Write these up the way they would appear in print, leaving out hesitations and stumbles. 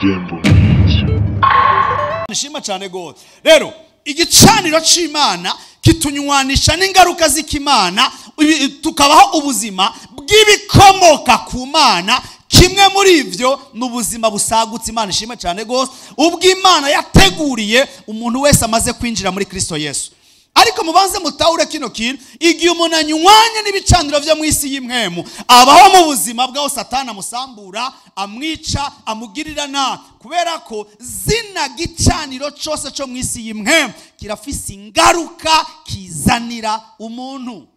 irembo nk'iryo. Nishima cyane gose. Rero igicaniro c'Imana kitunywanisha n'ingaruka z'Imana, tukabaho ubuzima bw'ibikomoka ku Mana. Kimwe muri ivyo n'ubuzima busagutse. Imana ishima cyane gose ubwo Imana yateguriye umuntu wese amaze kwinjira muri Kristo Yesu. Ariko mubanze mutahure kino kintu, igihe umuntu anywanye n'ibicaniro vyo mu isi y'imwemu, abaho mu buzima bwaho Satani amusambura, amwica, amugirira nabi, kubera ko zina gicaniro cyose cyo mu isi y'imwemu kirafise ingaruka kizanira umuntu.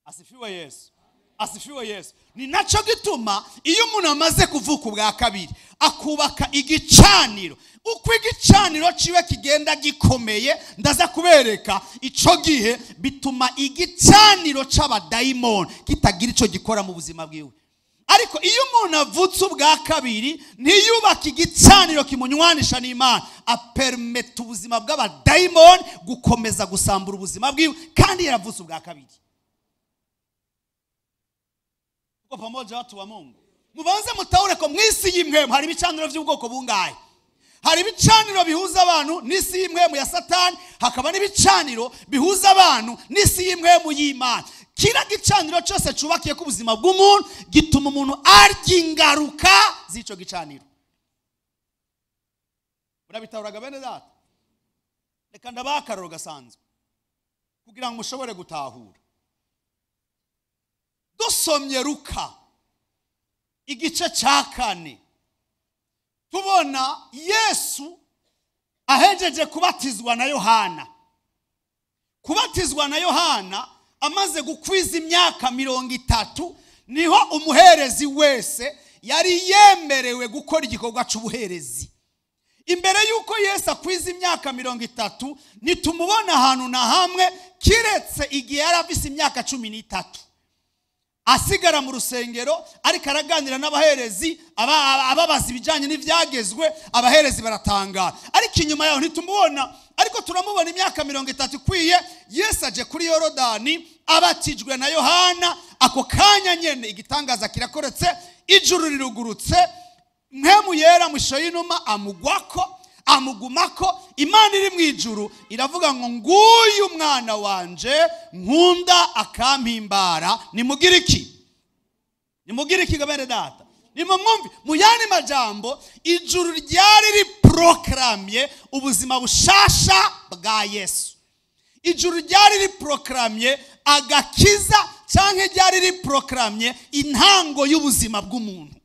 Asifiwe Yesu, asifiwe Yesu. Ni naco gituma iyo umuntu amaze kuvuka ubwa kabiri akubaka igicaniro, uko igicaniro ciwe kigenda gikomeye, ndaza kubereka ico gihe bituma igicaniro c'abadayimoni kitagira ico gikora mu buzima bwiwe. Ariko iyo umuntu avutse ubwa kabiri ntiyubaka igicaniro kimunywanisha n'Imana, apermeta ubuzima bw'abadayimoni gukomeza gusambura ubuzima bwiwe kandi yaravutse ubwa kabiri. Kwa pamoja watu wa Mungu, mubanze mutahure ko mwisi y'imwemu hari ibicaniro by'ubwoko bungaye. Hari ibicaniro bihuza abantu n'isi y'imwemu ya Satani, hakaba n'ibicaniro bihuza abantu n'isi y'imwemu y'Imana. Kira gicaniro cyose cubakiye ku buzima bw'umuntu gituma umuntu arya ingaruka z'ico gicaniro. Urabitahuraga bene data? Reka ndabakaroro gasanzwe kugira ngo mushobore gutahura. Dusomye Luka igice ca 4, tubona Yesu ahejeje kubatizwa na Yohana. Kubatizwa na Yohana amaze gukwiza imyaka 30, niho umuherezi wese yari yemerewe gukora igikorwa c'ubuherezi. Imbere yuko Yesu akwiza imyaka 30, nitumubona ahantu na hamwe kiretse igihe yarafise imyaka 13. Asigara mu rusengero ariko araganira n'abaherezi, ababaza ibijanye n'ivyagezwe, abaherezi baratangara. Ariko inyuma yaho ntitumubona, ariko turamubona imyaka 30 ikwiye, Yesu aje kuri Yorodani abatijwe na Yohana. Ako kanya nyene igitangaza kirakoretse, ijuru rirugurutse, mpemu yera musho y'inuma amugwako, amugumako. Imana iri mu ijuru iravuga ngo nguyu mwana wanje nkunda akampimbara, nimugire iki? Nimugire iki gabene data? Nimumwumvi. Mu yandi majambo, ijuru ryari riprokramye ubuzima bushasha bwa Yesu. Ijuru ryari riprokramye agakiza, canke ryari riprokramye intango y'ubuzima bw'umuntu.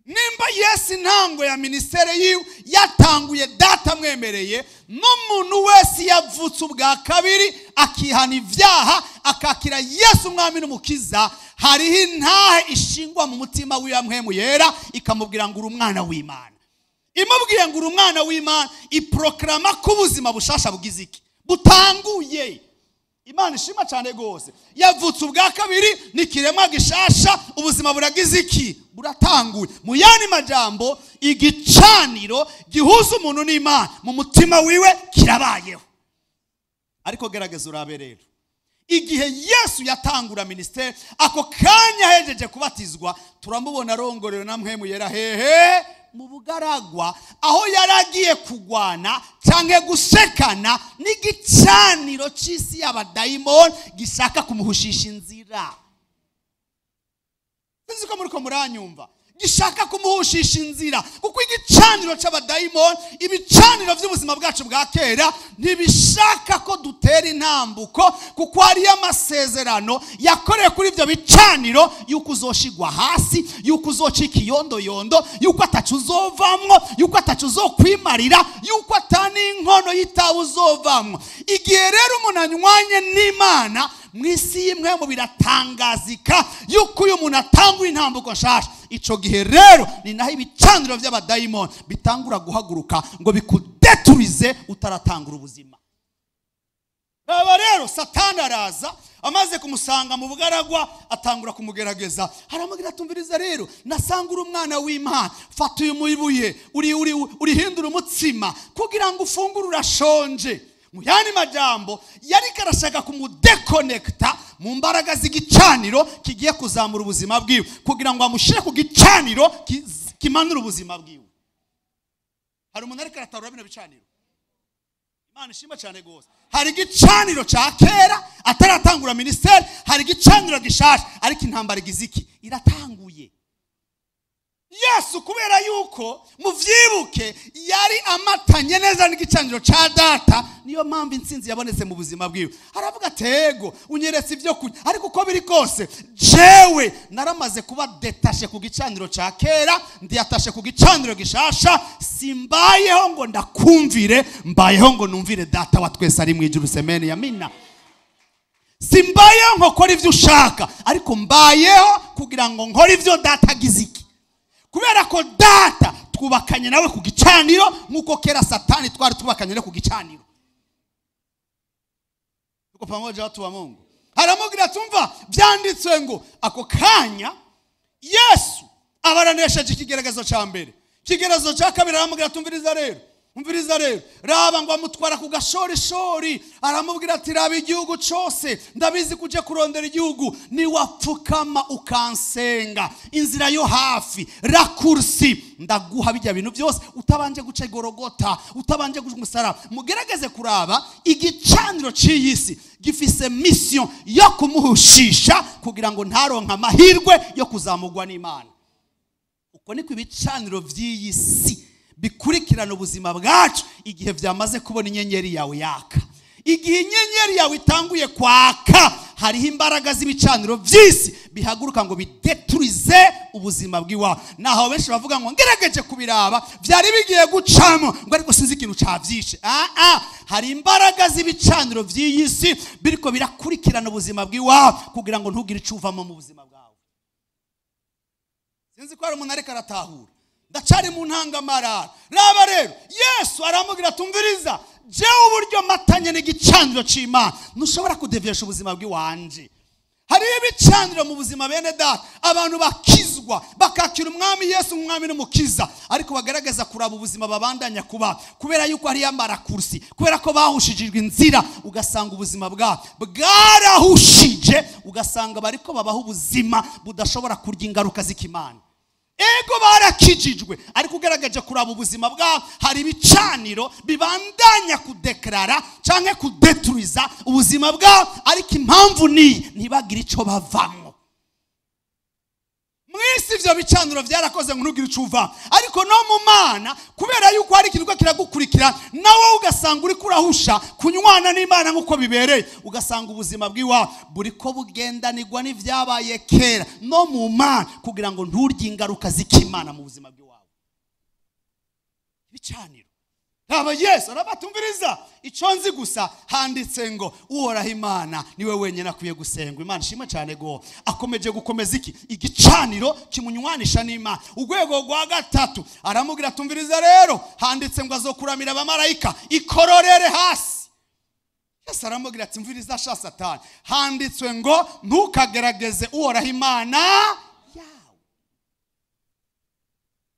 Nimba Yesu intango ya ministere yiwe yatanguye data mwemereye, n'umuntu wese yavutse ubwa kabiri akihana ivyaha akakira Yesu umwami n'umukiza, hariho intahe ishingwa mu mutima wiwe mpemu yera ikamubwira ngo uri umwana w'Imana. Imubwiye ngo uri umwana w'Imana, iproklama ko ubuzima bushasha bugize iki? Butanguye. Imana ishima cyane gose. Yavutse ubwa kabiri nikiremwa gishasha, ubuzima buragize iki? Buratanguye. Mu yandi majambo, igicaniro gihuza umuntu n'Imana mu mutima wiwe kirabayeho. Ariko gerageza urabe rero, igihe Yesu yatangura ministeri, ako kanya hejeje kubatizwa, turamubona arongorewe na mpemu yera hehe mu bugaragwa, aho yaragiye kugwana canke gusekana n'igicaniro c'isi y'abadayimoni gishaka kumuhushisha inzira. Nziko muriko muranyumva, gishaka kumuhushisha inzira, kuko igicaniro c'abadayimoni, ibicaniro by'ubuzima bwacu bwa kera ntibishaka ko dutera intambuko, kuko hari amasezerano yakoreye kuri ivyo bicaniro yuko uzoshigwa hasi, yuko uzocika iyondo, yuko atacu uzovamwo, yuko atacu uzokwimarira, yuko atani inkono y'itabu uzovamwo. Igihe rero umuntu anywanye n'Imana mwisi y'imwemu biratangazika yuko uyu muntu atanguye intambuko nshasha. Ico gihe rero ni naho ibicaniro by'abadayimoni bitangura guhaguruka ngo bikudeturize utaratangura ubuzima. Aba rero Satani araza, amaze kumusanga mu bugaragwa atangura kumugerageza. Haramubwira tumviriza rero, nasanga uri umwana w'Imana, fata uyu muyibuye urihindura umutsima kugira ngo ufungure, urashonje. Mu yandi majambo yari karashaka kumudekonekta mu mbaraga z'igicaniro kigiye kuzamura ubuzima bwiwe, kugira ngo amushire ku gicaniro kimanura ubuzima bwiwe. Hari umuntu ariko aratarura bino bicaniro. Imana ishima cyane gose. Hari igicaniro cya kera ataratangura ministeri, hari igicaniro gishasha ariko intambara igiziki iratanguye. Yesu kubera yuko muvyibuke yari amatanye neza n'igicaniro ca data, niyo mpamvu intsinzi yabonetse mu buzima bwiwe. Aravuga tego unyeretse ibyo kurya, ariko uko biri kose jewe naramaze kuba detashe ku gicaniro ca kera, ndiyatashe ku gicaniro gishasha. Simbayeho ngo ndakumvire, mbayeho ngo numvire data wa twese ari mu ijuru. Semeni yamina. Simbayeho nkokora ivyo ushaka, ariko mbayeho kugira ngo nkore ivyo data agiziki. Kubera ko data twubakanye nawe ku gicaniro nkuko kera Satani twari twubakanye ku gicaniro. Tuko pamoja watu wa Mungu. Haramugira tumva byanditswe ngo ako kanya Yesu abaranesheje ikigeregezo ca mbere. Ikigeregezo ca kabiri aramugira tumviriza rero. Umviriza rero, raba ngo amutwara ku gashorishori, aramubwira ati raba igihugu cyose, ndabizi kuje kurondera igihugu, ni wapfukama ukansenga inzira yo hafi rakursi, ndaguha bijya bintu byose utabanje guca Gorogota, utabanje gumusara. Mugerageze kuraba igicaniro cy'iyisi gifise mission yo kumuhushisha kugira ngo ntaronka amahirwe yo kuzamugwa n'Imana. Uko niko ibicaniro vy'iyisi bikurikirana ubuzima bwacu igihe byamaze kubona inyenyeri yawe yaka. Igihe inyenyeri yawe itanguye kwaka, hariho imbaraga z'ibicaniro vy'isi bihaguruka ngo bideturize ubuzima bwiwawe. Naho benshi bavuga ngo ngerageje kubiraba byari bigiye gucamo ngo ariko sinzi ikintu cavyishe. Hari imbaraga z'ibicaniro vy'iyisi biriko birakurikirana ubuzima bwiwawe kugira ngo ntugire icuvamo mu buzima bwawe. Sinzi ko ari umuntu ariko aratahura. Ndacari mu ntangamara. Raba rero Yesu aramugira tumviriza, je uburyo matanye n'igicaniro c'Imana ntushobora kudevyesha ubuzima bw'iwanje. Hari ibicaniro mu buzima bene data, abantu bakizwa bakakira umwami Yesu umwami n'umukiza, ariko bagaragaza kuraba ubuzima babandanya kuba kubera yuko hari yambara kursi, kubera ko bahushijijwe inzira, ugasanga ubuzima bwarahushije, ugasanga bariko babaho ubuzima budashobora kurya ingaruka z'Imana. Ego barakijijwe, ariko ugaragaje kuraba ubuzima bwabo, hari ibicaniro bibandanya kudeklara canke kudeturiza ubuzima bwabo, ariko impamvu ni ntibagire ico bavamo. Mwisi ivyo bicaniro byarakoze ngo ntugire ico uva, ariko no mu Mana kubera yuko hari ikintu kiragukurikira, nawe ugasanga uri kurahusha kunywana n'Imana nkuko bibereye, ugasanga ubuzima bwiwa buriko bugendanirwa n'ivyabaye kera no mu Mana kugira ngo nturye ingaruka z'Imana mu buzima bwiwawe. Bicaniro aba Yesu arabatumviriza, ico nzi gusa handitse ngo uhoraho Imana niwe wenyene akwiye gusengwa. Imana ishimwe cyane go. Akomeje gukomeza iki igicaniro kimunywanisha n'Imana. Urwego rwa gatatu aramugira tumviriza rero, handitse ngo azokuramira abamarayika ikororere hasi. Yesu aramugira ati mviriza sha Satani, handitswe ngo ntukagerageze uhoraho Imana yawe.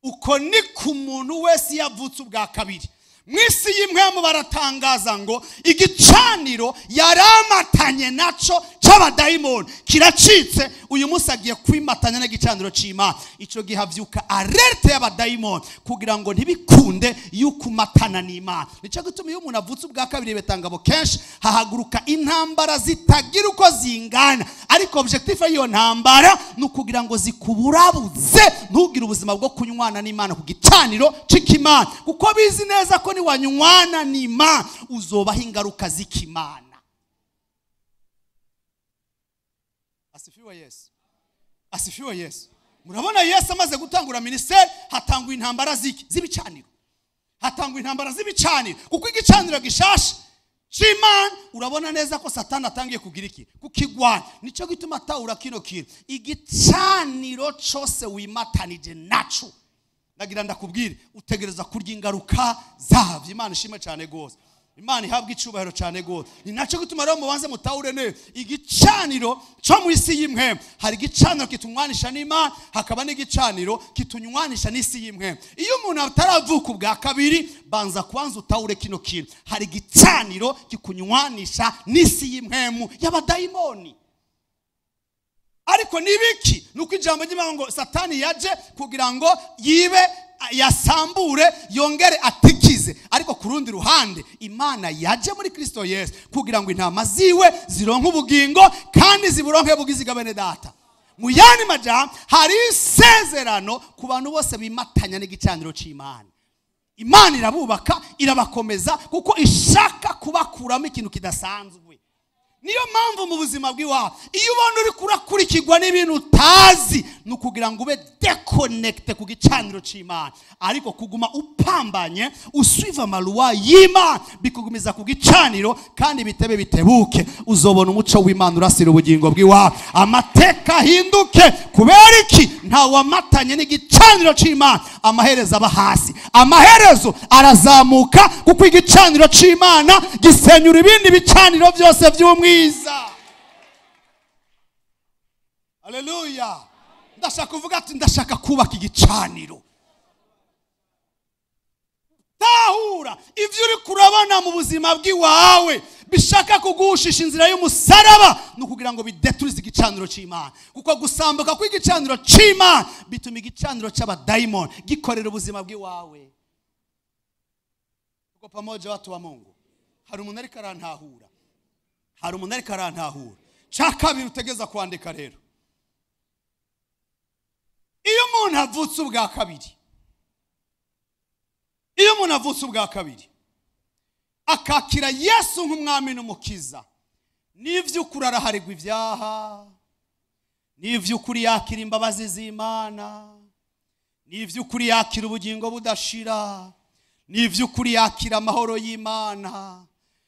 Uko ni ku muntu wese yavutse ubwa kabiri. Mwisi y'imwemu baratangaza ngo igicaniro yaramatanye naco c'abadayimoni kiracitse, uyu munsi agiye kwimatanya n'igicaniro c'Imana. Ico gihavyuka alerte y'abadayimoni kugira ngo ntibikunde yuko matana n'Imana. Nico gituma iyo umuntu avutse ubwa kabiri betangabo kenshi hahaguruka intambara zitagira uko zingana, ariko objectif y'iyo ntambara nukugira ngo zikuburabuze ntugire ubuzima bwo kunywana n'Imana ku gicaniro c'Imana, kuko bizi neza ko ni wanywana n'Imana uzobaho ingaruka z'Imana. Asifiwe Yesu. Asifiwe Yesu. Murabona Yesu amaze gutangura ministeri, hatangwa intambara z'ibicaniro. Hatangwa intambara z'ibicaniro kuko igicaniro gishasha c'Imana urabona neza ko Satani atangiye kugira iki kukigwana. Nico gituma taura kino kintu igicaniro cyose wimatanije naco, nagira ndakubwire utegereza kurya ingaruka zavyo. Imana ishimwe cyane gose. Imana ihabwa icubahiro cyane gose. Ni naco gituma rero mubanze mutahure ne igicaniro cyo mu isi y'imwemu. Hari igicaniro kitunywanisha n'Imana, hakaba n'igicaniro kitunywanisha n'isi y'imwemu. Iyo umuntu ataravuka ubwa kabiri, banza kwanza utahure kino kintu. Hari igicaniro kikunywanisha n'isi y'imwemu y'abadayimoni. ariko nibiki nuko ijambo ry'Imana ngo Satani yaje kugira ngo yibe, yasambure, yongere atikize. Ariko ku rundi ruhande Imana yaje muri Kristo Yesu kugira ngo intama ziwe zironke ubugingo kandi ziburonke bugiziga bene data. Mu yandi majambo hari isezerano ku bantu bose bimatanya n'igicaniro c'Imana. Imana irabubaka, irabakomeza kuko ishaka kubakuramo ikintu kidasanzwe. Niyo mpamvu mu buzima bw'iwawe iyo ubona uri kurakurikirwa n'ibintu utazi nukugira ngo ube deconnecte ku gicaniro c'Imana, ariko kuguma upambanye usuiva amaluwa y'Imana bikugumiza ku gicaniro, kandi bitebe bitebuke uzobona umuco w'Imana urasira ubugingo bw'iwawe, amateka hinduke. Kubera iki? Nta wamatanye n'igicaniro c'Imana amaherezo aba hasi, amaherezo arazamuka, kuko igicaniro c'Imana gisenyura ibindi bicaniro byose by'umwiza. Haleluya. Ndashaka kuvuga ati ndashaka kubaka igicaniro. Tahura ivyo uri kurabona mu buzima bw'iwawe bishaka kugushisha inzira y'umusaraba nukugira ngo bideturize igicaniro c'Imana, kuko gusambuka kw'igicaniro c'Imana bituma igicaniro c'abadaimon gikorera ubuzima bw'iwawe. Tuko pamoja watu wa Mungu. Hari umuntu ariko arantahura. Hari umuntu ariko arantahura. Cakabiri utegeza kwandika rero. Iyo umuntu avutse ubwa kabiri, iyo umuntu avutse ubwa kabiri akakira Yesu nk'umwami n'umukiza, n'ivy'ukuri araharirwa ibyaha, n'ivy'ukuri yakira imbabazi z'Imana, n'ivy'ukuri yakira ubugingo budashira, n'ivy'ukuri yakira amahoro y'Imana,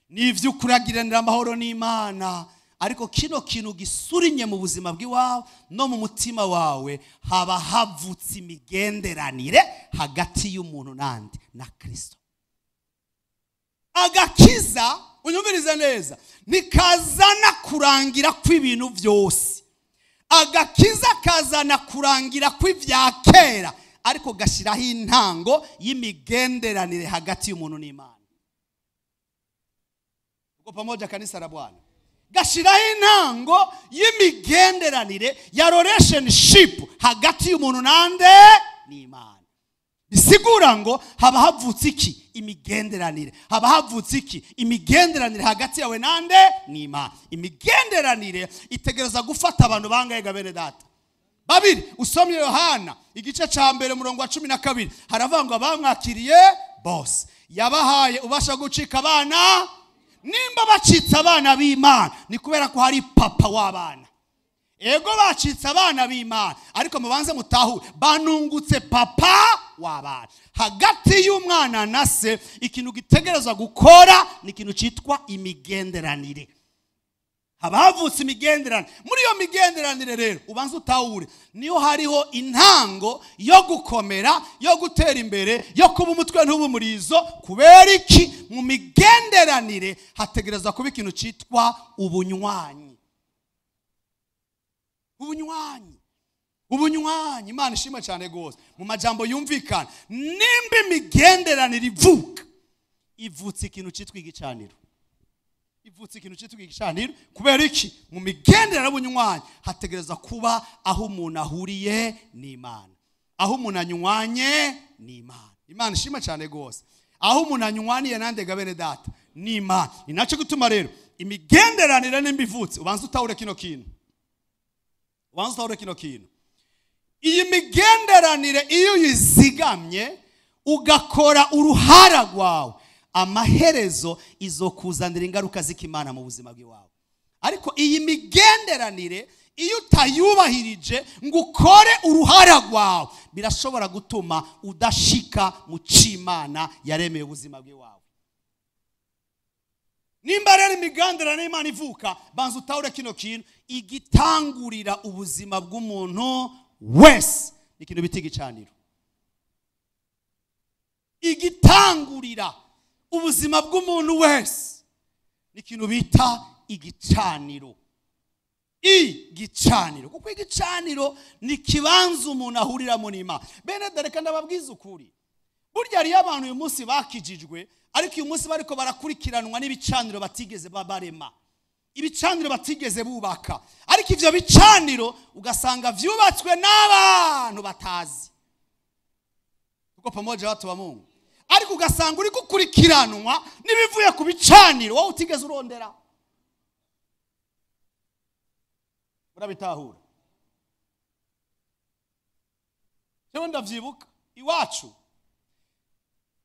n'ivy'ukuri agiranira amahoro n'Imana. Ariko kino kintu gisurinye mu buzima bw'iwawe no mu mutima wawe, haba havutse imigenderanire hagati y'umuntu nande na Kristo. Agakiza, unyumvirize neza, nikazana kurangira kw'ibintu byose. Agakiza kazana kurangira kw'ivya kera, ariko gashiraho intango y'imigenderanire hagati y'umuntu n'Imana. Uko pamoja kanisa la Bwana. Gashiraho intango y'imigenderanire ya relationship hagati y'umuntu nande n'Imana. Bisigura ngo haba havutse iki? Imigenderanire. Haba havutse iki? Imigenderanire hagati yawe nande n'Imana. Imigenderanire itegereza gufata abantu bangaye bene data babiri. Usomye Yohana igice ca mbere murongo wa 12 haravuga ngo abamwakiriye bose yabahaye ubasha gucika abana. Nimba bacitse abana b'Imana ni kubera ko hari papa w'abana. Ego bacitse abana b'Imana, ariko mubanze mutahure banungutse papa w'abana. Hagati y'umwana na se ikintu gitegerezwa gukora ni ikintu citwa imigenderanire. Haba havutse imigenderanire. Muri iyo migenderanire rero ubanze utahure niyo hariho intango yo gukomera, yo gutera imbere, yo kuba umutwe ntubumurizo. Kubera iki? Mu migenderanire hategerezwa kuba ikintu citwa ubunywanyi. Ubunywanyi. Ubunywanyi. Imana ishima cyane gose. Mu majambo yumvikana, nimba imigenderanire ivuka, ivutse ikintu citwa igicaniro. Ivutse ikintu citwa igicaniro. Kubera iki? Mu migenderanire n'ubunywanyi hategereza kuba aho umuntu ahuriye n'Imana, aho umuntu anywanye n'Imana. Imana ishima cyane gose. Aho umuntu anywaniye nande bene data n'Imana. Ni naco gutuma rero imigenderanire n'imbivutse ubanza utahure kino kintu. Ubanza utahure kino kintu. Iyi migenderanire iyo uyizigamye ugakora uruhara rwawe, amaherezo izokuzanira ingaruka z'Imana mu buzima bw'iwawe. Ariko iyi migenderanire iyo utayubahirije ngo ukore uruhara rwawe, birashobora gutuma udashika mu c'Imana yaremeye ubuzima bw'iwawe. Nimba rero imigenderanire n'Imana ivuka, banza utahure kino kintu, igitangurira ubuzima bw'umuntu wese ni ikintu bita igicaniro. Igitangurira ubuzima bw'umuntu wese ni ikintu bita igicaniro. Igicaniro, kuko igicaniro ni kibanza umuntu ahuriramo n'Imana. Bene dareka ndababwiza ukuri, burya ari abantu uyu munsi bakijijwe, ariko uyu munsi bariko barakurikiranwa n'ibicaniro batigeze barema, ibicaniro batigeze bubaka. ariko ivyo bicaniro ugasanga vyubatswe n'abantu batazi. Tuko pamoja watu wa Mungu. Ariko ugasanga uri gukurikiranwa nibivuye ku bicaniro wowe utigeze urondera. Urabitahura? Cyo ndavyibuka iwacu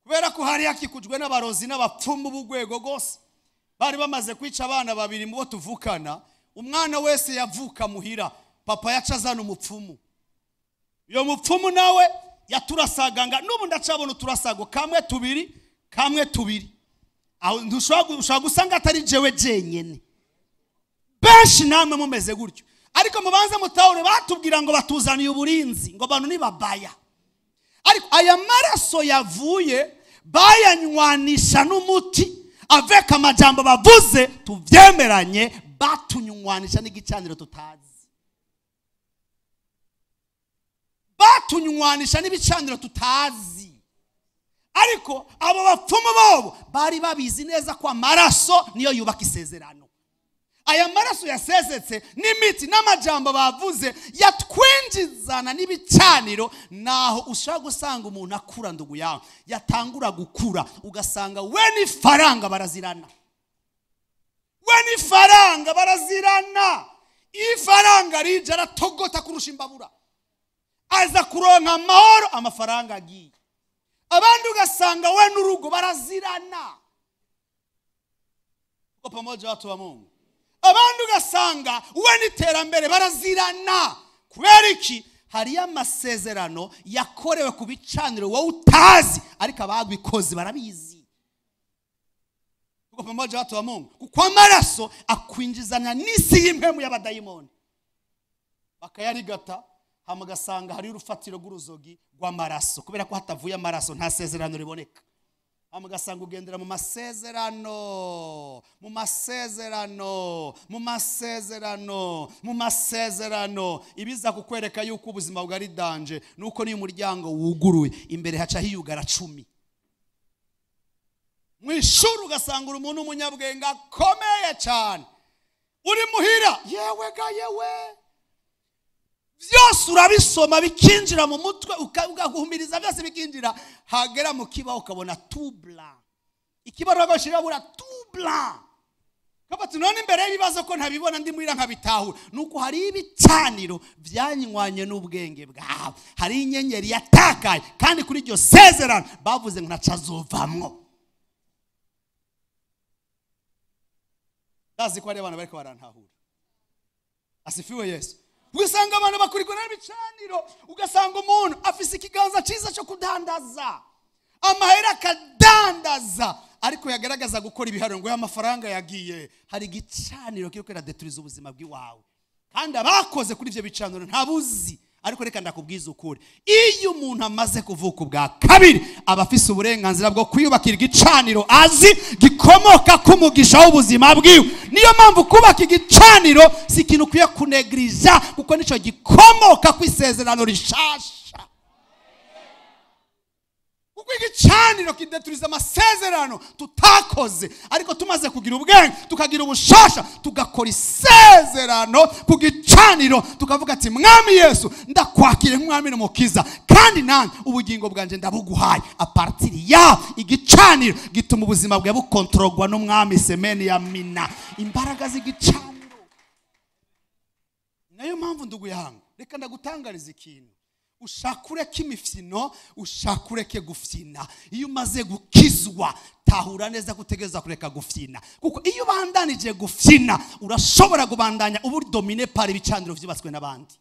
kubera ko hari yakikujwe n'abarozi n'abapfumu b'ugwego gose, bari bamaze kwica abana babiri mu bo tuvukana. Umwana wese yavuka muhira papa yacazana umupfumu. Iyo mupfumu nawe yaturasaganga, n'ubu ndacabona turasago kamwe tubiri. Aho ntushobora gusanga atari jewe jenyene, benshi namwe mumeze gutyo. Ariko mubanze mutahure batubwira ngo batuzaniye uburinzi, ngo abantu ni babaya. Ariko aya maraso yavuye bayanywanisha n'umuti avec amajambo bavuze tuvyemeranye, batunywanisha n'igicaniro tutazi. Batunywanisha n'ibicaniro tutazi. Ariko abo bapfumu bobo bari babizi neza ko amaraso niyo yubaka isezerano. Aya maraso yasezetse n'imiti n'amajambo bavuze yatwinjizana n'ibicaniro, naho ushaka gusanga umuntu akura ndugu yawe yatangura gukura ugasanga we ni faranga barazirana. Ifaranga rije aratogota kurusha imbabura, aza kuronka amahoro amafaranga agiye. Abandi ugasanga we n'urugo barazirana. Uko pamoja watu wa Mungu. Abandi ugasanga we n'iterambere barazirana. Kubera iki? Hari amasezerano yakorewe ku bicaniro wowe utazi, ariko ababikoze barabizi. Uko pamoja watu wa Mungu. Kuko amaraso akwinjizana n'isi y'impemu y'abadayimoni. Bakayarigata hamagasanga hari urufatiro rw'uruzogi rw'amaraso. Kubera ko hatavuye amaraso nta sezerano riboneka. Hamagasanga ugendera mu masezerano ibiza kukwereka yuko ubuzima bwari danje, nuko niyo umuryango wuguruye imbere haca hiyugara 10. Mwishuru ugasanga uri umuntu umunyabwenga akomeye cyane, uri muhira yewe vyose urabisoma bikinjira mu mutwe ugaguhumiriza byose bikinjira, hagera mu kibaho ukabona tout blanc. Ikibaho bagashirabura tout blanc. Kabati none imbere y'ibibazo ko ntabibona ndi muhira nkabitahura, nuko hari ibicaniro byanywanye n'ubwenge bwawe. Hari inyenyeri yatakaye kandi kuri iryo sezerano bavuze ngo ntacazovamwo. Ndazi ko ari abantu bariko barantahura. Asifiwe Yesu. Ugasanga abantu bakurikwa n'ibicaniro, ugasanga umuntu afise ikiganza cyiza cyo kudandaza, amahera akadandaza, ariko yagaragaza gukora ibiharuro ngo y'amafaranga yagiye. Hari igicaniro kiriko kiradeturiza ubuzima bw'iwawe, kandi abakoze kuri ivyo bicaniro ntabuzi. Ariko reka ndakubwiza ukuri, iyo umuntu amaze kuvuka ubwa kabiri aba afise uburenganzira bwo kwiyubakira igicaniro azi gikomoka ku mugisha w'ubuzima bwiwe. Niyo mpamvu kubaka igicaniro si ikintu ukwiye kunegrija, kuko nico gikomoka ku isezerano rishasha. Kuko igicaniro kideturiza amasezerano tutakoze, ariko tumaze kugira ubwenge tukagira ubushasha tugakora isezerano ku gicaniro, tukavuga ati Mwami Yesu ndakwakire nk'Umwami n'Umukiza, kandi nanjye ubugingo bwanje ndabuguhaye. A partir ya igicaniro gituma ubuzima bwawe bukontrolwa n'Umwami. Semeni ya mina. Imbaraga z'igicaniro. Nayo mpamvu ndugu yangu reka ndagutangariza ikintu. Ushakureke imifyino, ushakureke gufyina. Iyo umaze gukizwa tahura neza gutegeza kureka gufyina, kuko iyo bandanije gufyina urashobora kubandanya ubu domine par ibicaniro vyubatswe n'abandi.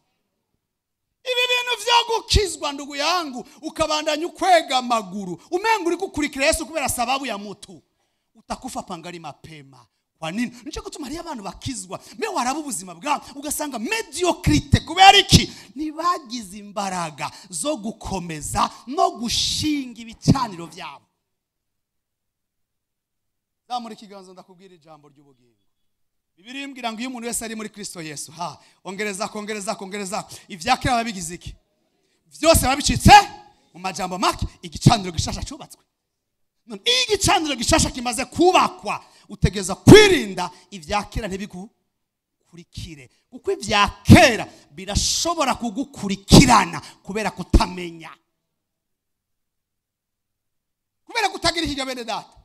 Ibi bintu vyo gukizwa ndugu yangu ukabandanya ukwega amaguru umenga uri gukurikira Yesu kubera sababu ya mutu, utakufa pangari mapema. Kwa nini? Nico gutuma hari abantu bakizwa me waraba ubuzima bwa ugasanga mediocrite. Kubera iki? Nibagize imbaraga zo gukomeza no gushinga ibicaniro byabo. Zamuri kiganzo ndakubwira ijambo ry'ubugingo. Bibiliya imbwira ngo iyo umuntu wese ari muri Kristo Yesu, ongereza ivyakira babigize iki? Vyose babicitse mu majambo make, igicaniro gishasha cyubatswe. None igicaniro gishasha kimaze kubakwa, utegeza kwirinda ivyakira bigukurikire, kuko ibya kera birashobora kugukurikirana kubera kutamenya, kubera kutagira ikiga. Bene data,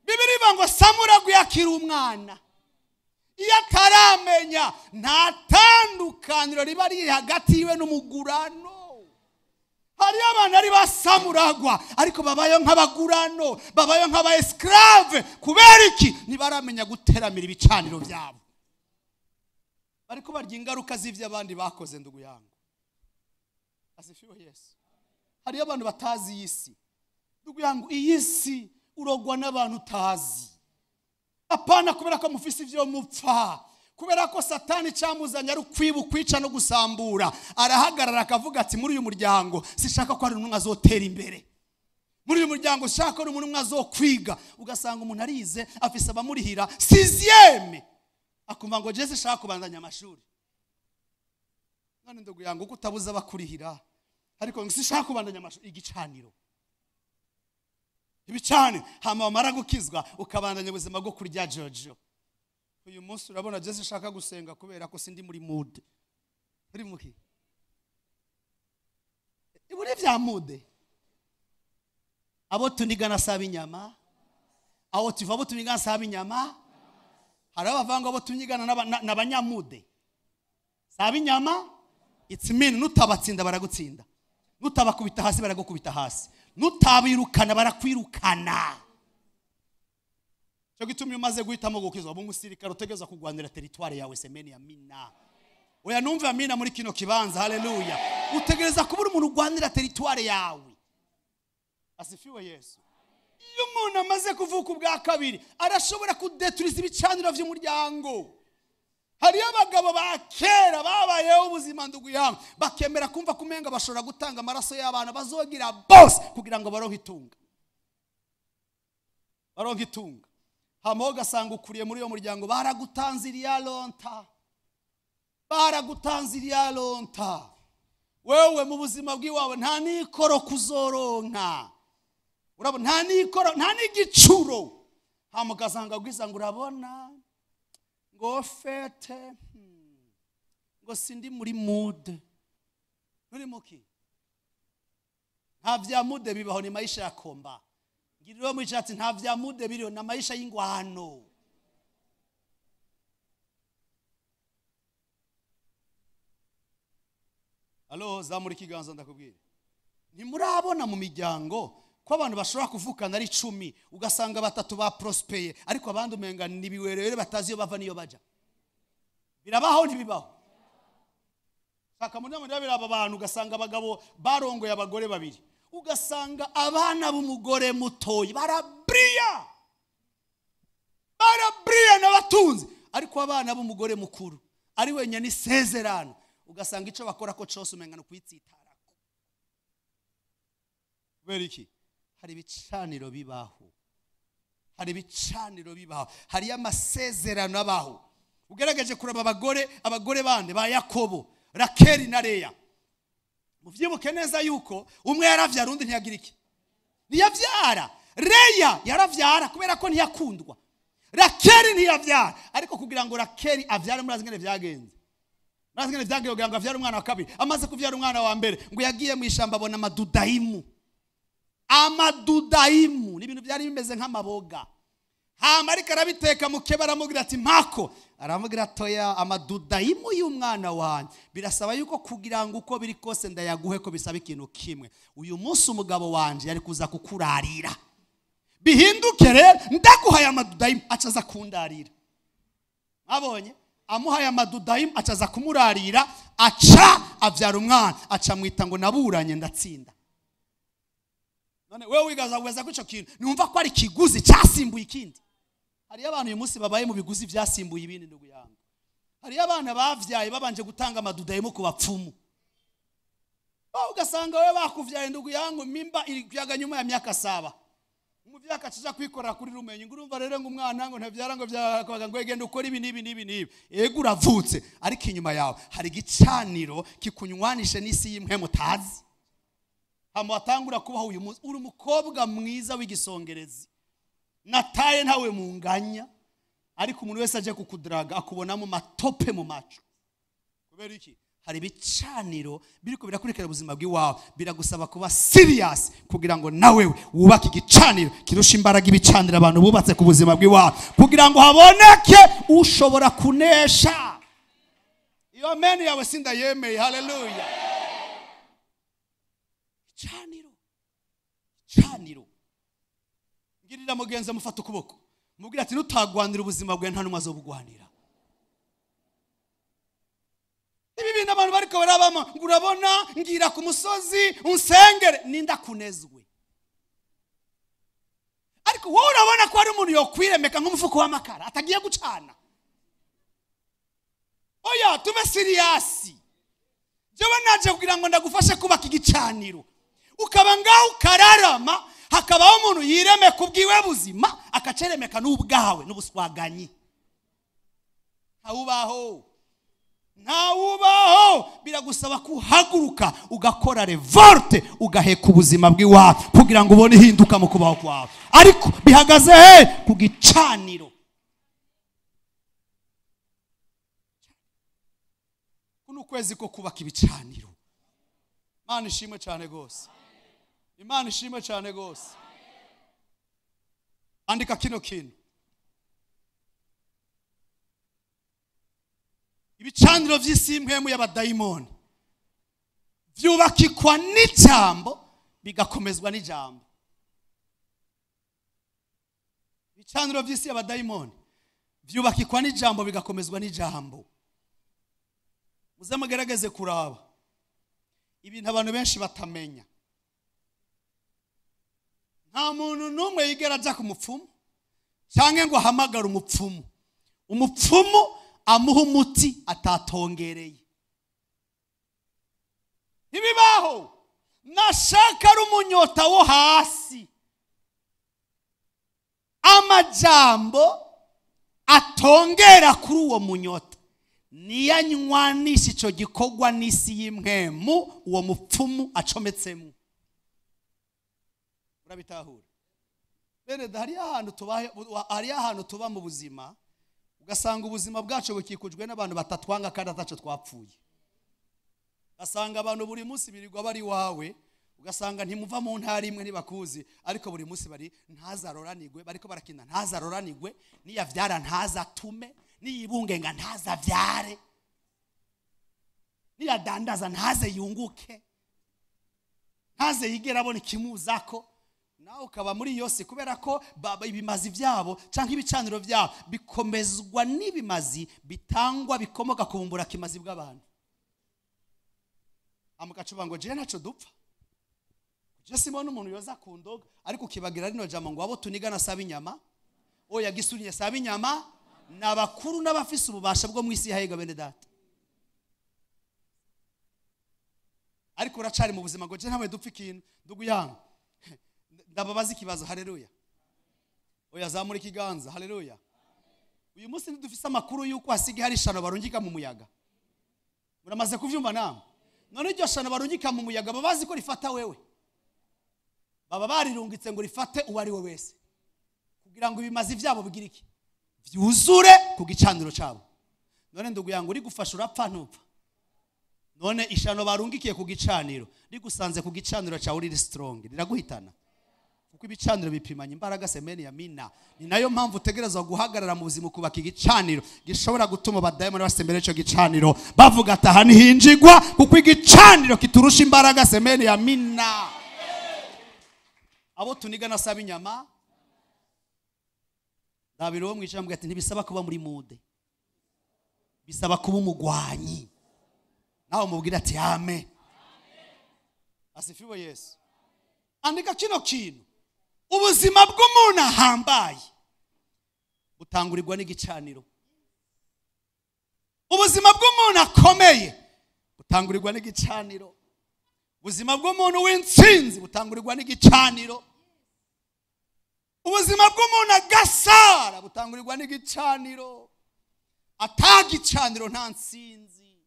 Bibiri ivuga ngo Samuragwe yakira umwana iyo ataramenya, nta tandukaniro riba riri hagati yiwe n'umugurano. Hari abantu ari basamuragwa ariko babayo nk'abagurano, babayo nk'aba esclave. Kubera iki? Ntibaramenya guteramira ibicaniro byabo, ariko barya ingaruka z'ivyo abandi bakoze. Ndugu yangu, asifiwe Yesu. Hari abantu batazi iyi si. Ndugu yangu, iyi si urogwa n'abantu utazi. Apana kubera ko mufise ivyo mupfa, kubera ko Satani cyamuzanya ari kwiba, kwica no gusambura. Arahagarara akavuga ati muri uyu muryango sishaka ko ari umuntu azotera imbere, muri uyu muryango sishaka ko ari umuntu azokwiga. Ugasanga umuntu arize afise abamurihira 6e, akumva ngo Jesse shaka kubandanya amashuri. None ndugu yangu, uko utabuza bakurihira ariko sishaka kubandanya amashuri, igicaniro ibicane hama wamara gukizwa ukabandanya ubuzima bwo kurya jojo. Uyu munsi urabona Jesse shaka gusenga kubera ko sindi muri mood. Uri muki? Ibure vya mood. Abo tunigana saba inyama, abo tuva abo tunigana saba inyama. Hari abavanga abo tunigana n'abanyamude. Saba inyama, it's mean nutabatsinda baragutsinda. Nutabakubita hasi baragukubita hasi. Nutabirukana barakwirukana. Cyo gitumye umaze guhitamo gukizwa bo musirikare utegeza kugwanira territoire yawe. Semeni amina. Oya numve amina muri kino kibanza. Haleluya. Utegereza kubura umuntu ugwanira territoire yawe. Asifiwe Yesu. Iyo umuntu amaze kuvuka ubwa kabiri arashobora kudeturiza ibicaniro by'umuryango. Hari abagabo ba kera babayeho ubuzima ndugu yangu bakemera kumva kumenga bashobora gutanga amaraso y'abana bazogira boss kugira ngo baronke itunga. Baronke itunga. Hamo gasanga ukuriye muri yo muryango baragutanziriya lonta. Baragutanziriya lonta. Wewe mu buzima bw'iwawe nta nikoro kuzoronka. Urabona nta nikoro, nta n'igicuro. Hamo gasanga gwisanga urabona ngo fete ngo sindi muri mood. Uri muki? Nta vya mood bibaho, ni maisha ya komba. Ngiriro mu cyatsi nta vya mood biriho, na maisha y'ingwano. Alo zamuri kiganza ndakubwira. Ntimurabona mu miryango ko abantu bashobora kuvukana ari 10 ugasanga batatu ba prospeye ariko abandi umenga nibiwerere batazi yo bava niyo baja. Birabaho ntibibaho? Saka muri biraba abantu ugasanga abagabo barongoye abagore babiri, ugasanga abana b'umugore mutoyi barabriya n'abatunzi, ariko abana b'umugore mukuru ari wenye ni sezerano, ugasanga ico bakora ko cyose umenga no kwitsitara. Beriki hari ibicaniro bibaho, hari ibicaniro bibaho, hari amasezerano abaho. Ugerageje kuraba abagore bande ba Yakobo, Rakeli na Leya, muvyibuke neza yuko umwe yaravyara undi ntiyagira iki, ntiyavyara. Leya yaravyara kubera ko ntiyakundwa, Rakeli ntiyavyara. Ariko kugira ngo Rakeli avyare murazi ngene vyagenze, murazi ngene vyagenze kugira ngo avyare umwana wa kabiri. Amaze kuvyara umwana wa mbere ngo yagiye mu ishamba abona amadudaimu. Amadudaimu ni ibintu byari bimeze nk'amaboga. Hama ariko arabiteka mukeba aramubwira ati mpako, aramugira toya amadudaimu y'umwana wanjye birasaba yuko kugira ngo uko biri kose ndayaguhe ko bisaba ikintu kimwe. Uyu munsi umugabo wanje yari kuza kukurarira, bihinduke rero ndaguhaye amadudaimu acaza kundarira. Abonye amuhaye amadudaimu acaza kumurarira, aca avyara umwana, aca mwita ngo naburanye ndatsinda. None wewe wigaza kweza ko ico kintu numva ko ari kiguzi cyasimbuye ikindi. Hari abantu uyu munsi babaye mu biguzi byasimbuye ibindi ndugu yangu. Hari abana bavyaye babanje gutanga amadudaimu ku bapfumu. Ugasanga wewe bakuvyaye ndugu yangu mimba iriyaga nyuma ya myaka 7. Umuvya akacija kwikora kuri rumenyi ngurumva rero ngo umwana ngo ntavyara ngo vyakabaga ngo egenda ukora ibi nibi. Ego uravutse ariko inyuma yawe hari gicaniro kikunywanishe n'isi y'imwe mutazi. Hama watangura kubaho uyu munsi uri umukobwa mwiza w'igisongerezi, nataye ntawe munganya, ariko umuntu wese aje kukudraga akubonamo matope mu macho. Kubera iki? Hari ibicaniro biriko birakurikira ubuzima bw'iwawe, biragusaba kuba serious kugira ngo nawe wubake igicaniro kirusha imbaraga ibicanira abantu bubatse ku buzima bw'iwawe, kugira ngo haboneke ushobora kunesha. Iyo amen yawe sinda yemeye. Haleluya. Igicaniro. Ngirira mugenzi mufata ukuboko, mubwira ati nutagwanira ubuzima bwawe nta numwe azobugwanira. Ibi bintu abantu bariko barabamo, urabona ngira ku musozi unsengere ninda kunezwe. Ariko wowe urabona ko ari umuntu yokwiremeka nk'umufuko w'amakara atagiye gucana. Oya, tume serious. Jewe naje kugira ngo ndagufashe kubaka igicaniro. Ukaba ngaho ukararama, hakabaho umuntu yireme kubwiwe buzima, akaceremeka n'ubwawe n'ubuswaganyi. Ntawubaho. Biragusaba kuhaguruka ugakora revolte, ugaheka ubuzima bw'iwawe kugira ngo ubone ihinduka mu kubaho kwawe. Ariko bihagaze he? Ku gicaniro. Kuno kwezi ko kubaka ibicaniro. Imana ishimwe cyane gose. Imana ishimwe cyane gose. Andika kino kintu. Ibicaniro vy'isimpemu y'abadayimoni vyubakikwa n'ijambo bigakomezwa n'ijambo. Ibicaniro vy'isi y'abadayimoni vyubakikwa n'ijambo bigakomezwa n'ijambo. Muzamugerageze kuraba ibintu abantu benshi batamenya. Nta muntu numwe yigera aja ku mupfumu cyangwa ngo ahamagara umupfumu. Umupfumu amuha umuti atatongereye. Ntibibaho. Nashaka ari umunyota wo hasi, amajambo atongera kuri uwo munyota niyanywanisha ico gikorwa n'isi y'impwemu uwo mupfumu acometsemo. Urabitahura? Bene hari ahantu tuba mu buzima, ugasanga ubuzima bwacu bukikujwe n'abantu batatwanga kandi ataco twapfuye. Ugasanga abantu buri munsi birirwa bari wawe, ugasanga ntimuva mu ntara imwe ntibakuzi, ariko buri munsi bari ntazaroranigwe, bariko barakina ntazaroranigwe, niyavyara ntazatume, niyibungenga ntazavyare, niyadandaza ntaze yunguke, ntaze yigera abona ikimuzako. Nawe ukaba muri yose kubera ko ibimazi byabo canke ibicaniro byabo bikomezwa n'ibimazi bitangwa bikomoka kubumbura kimazi bw'abantu. Amukacuba ngo je naco dupfa. Je simona umuntu yoza kundoga, ariko kibagira rino jama ngo abo tunigana saba inyama, oya gisunye saba inyama, n'abakuru n'abafise ububasha bwo mu isi yahiga bene data. Ariko uracari mu buzima ngo je ntawe dupfa ikintu ndugu yangu. Ndababaza ikibazo. Haleluya. Oya zamura ikiganza. Haleluya. Uyu munsi dufise amakuru yuko hasigi hari shano barungika mu muyaga. Muramaze kuvyumva namwe? None iryo shano barungika mu muyaga babazi ko rifata wewe. Baba barirungitse ngo rifate uwari we wese, kugira ngo ibimazi vyabo bigira iki? Vyuzure ku gicaniro cabo. None ndugu yangu uri gufasha urapfa ntupfa. None ishano barungikiye ku gicaniro rigusanze ku gicaniro cyawe uri strong, riraguhitana. Kuko ibicaniro bipimanya imbaraga semeni ya mina. Ni nayo mpamvu utegerezwa guhagarara mu buzima kubaka igicaniro gishobora gutuma abadayimoni basembera ico gicaniro bavuga ati aha nihinjigwa, kuko igicaniro kiturusha imbaraga semeni ya mina. Abo tunigana saba inyama Dabiro mwicambwe ati ntibisaba kuba muri mude, bisaba kuba umugwanyi. Naho mubwira ati amen. Asifiwe Yesu. Andika kino kintu. Ubuzima bw'umuntu ahambaye butangurirwa n'igicaniro. Ubuzima bw'umuntu akomeye butangurirwa n'igicaniro. Ubuzima bw'umuntu w'intsinzi butangurirwa n'igicaniro. Ubuzima bw'umuntu agasara butangurirwa n'igicaniro. Atagicaniro nta ntsinzi,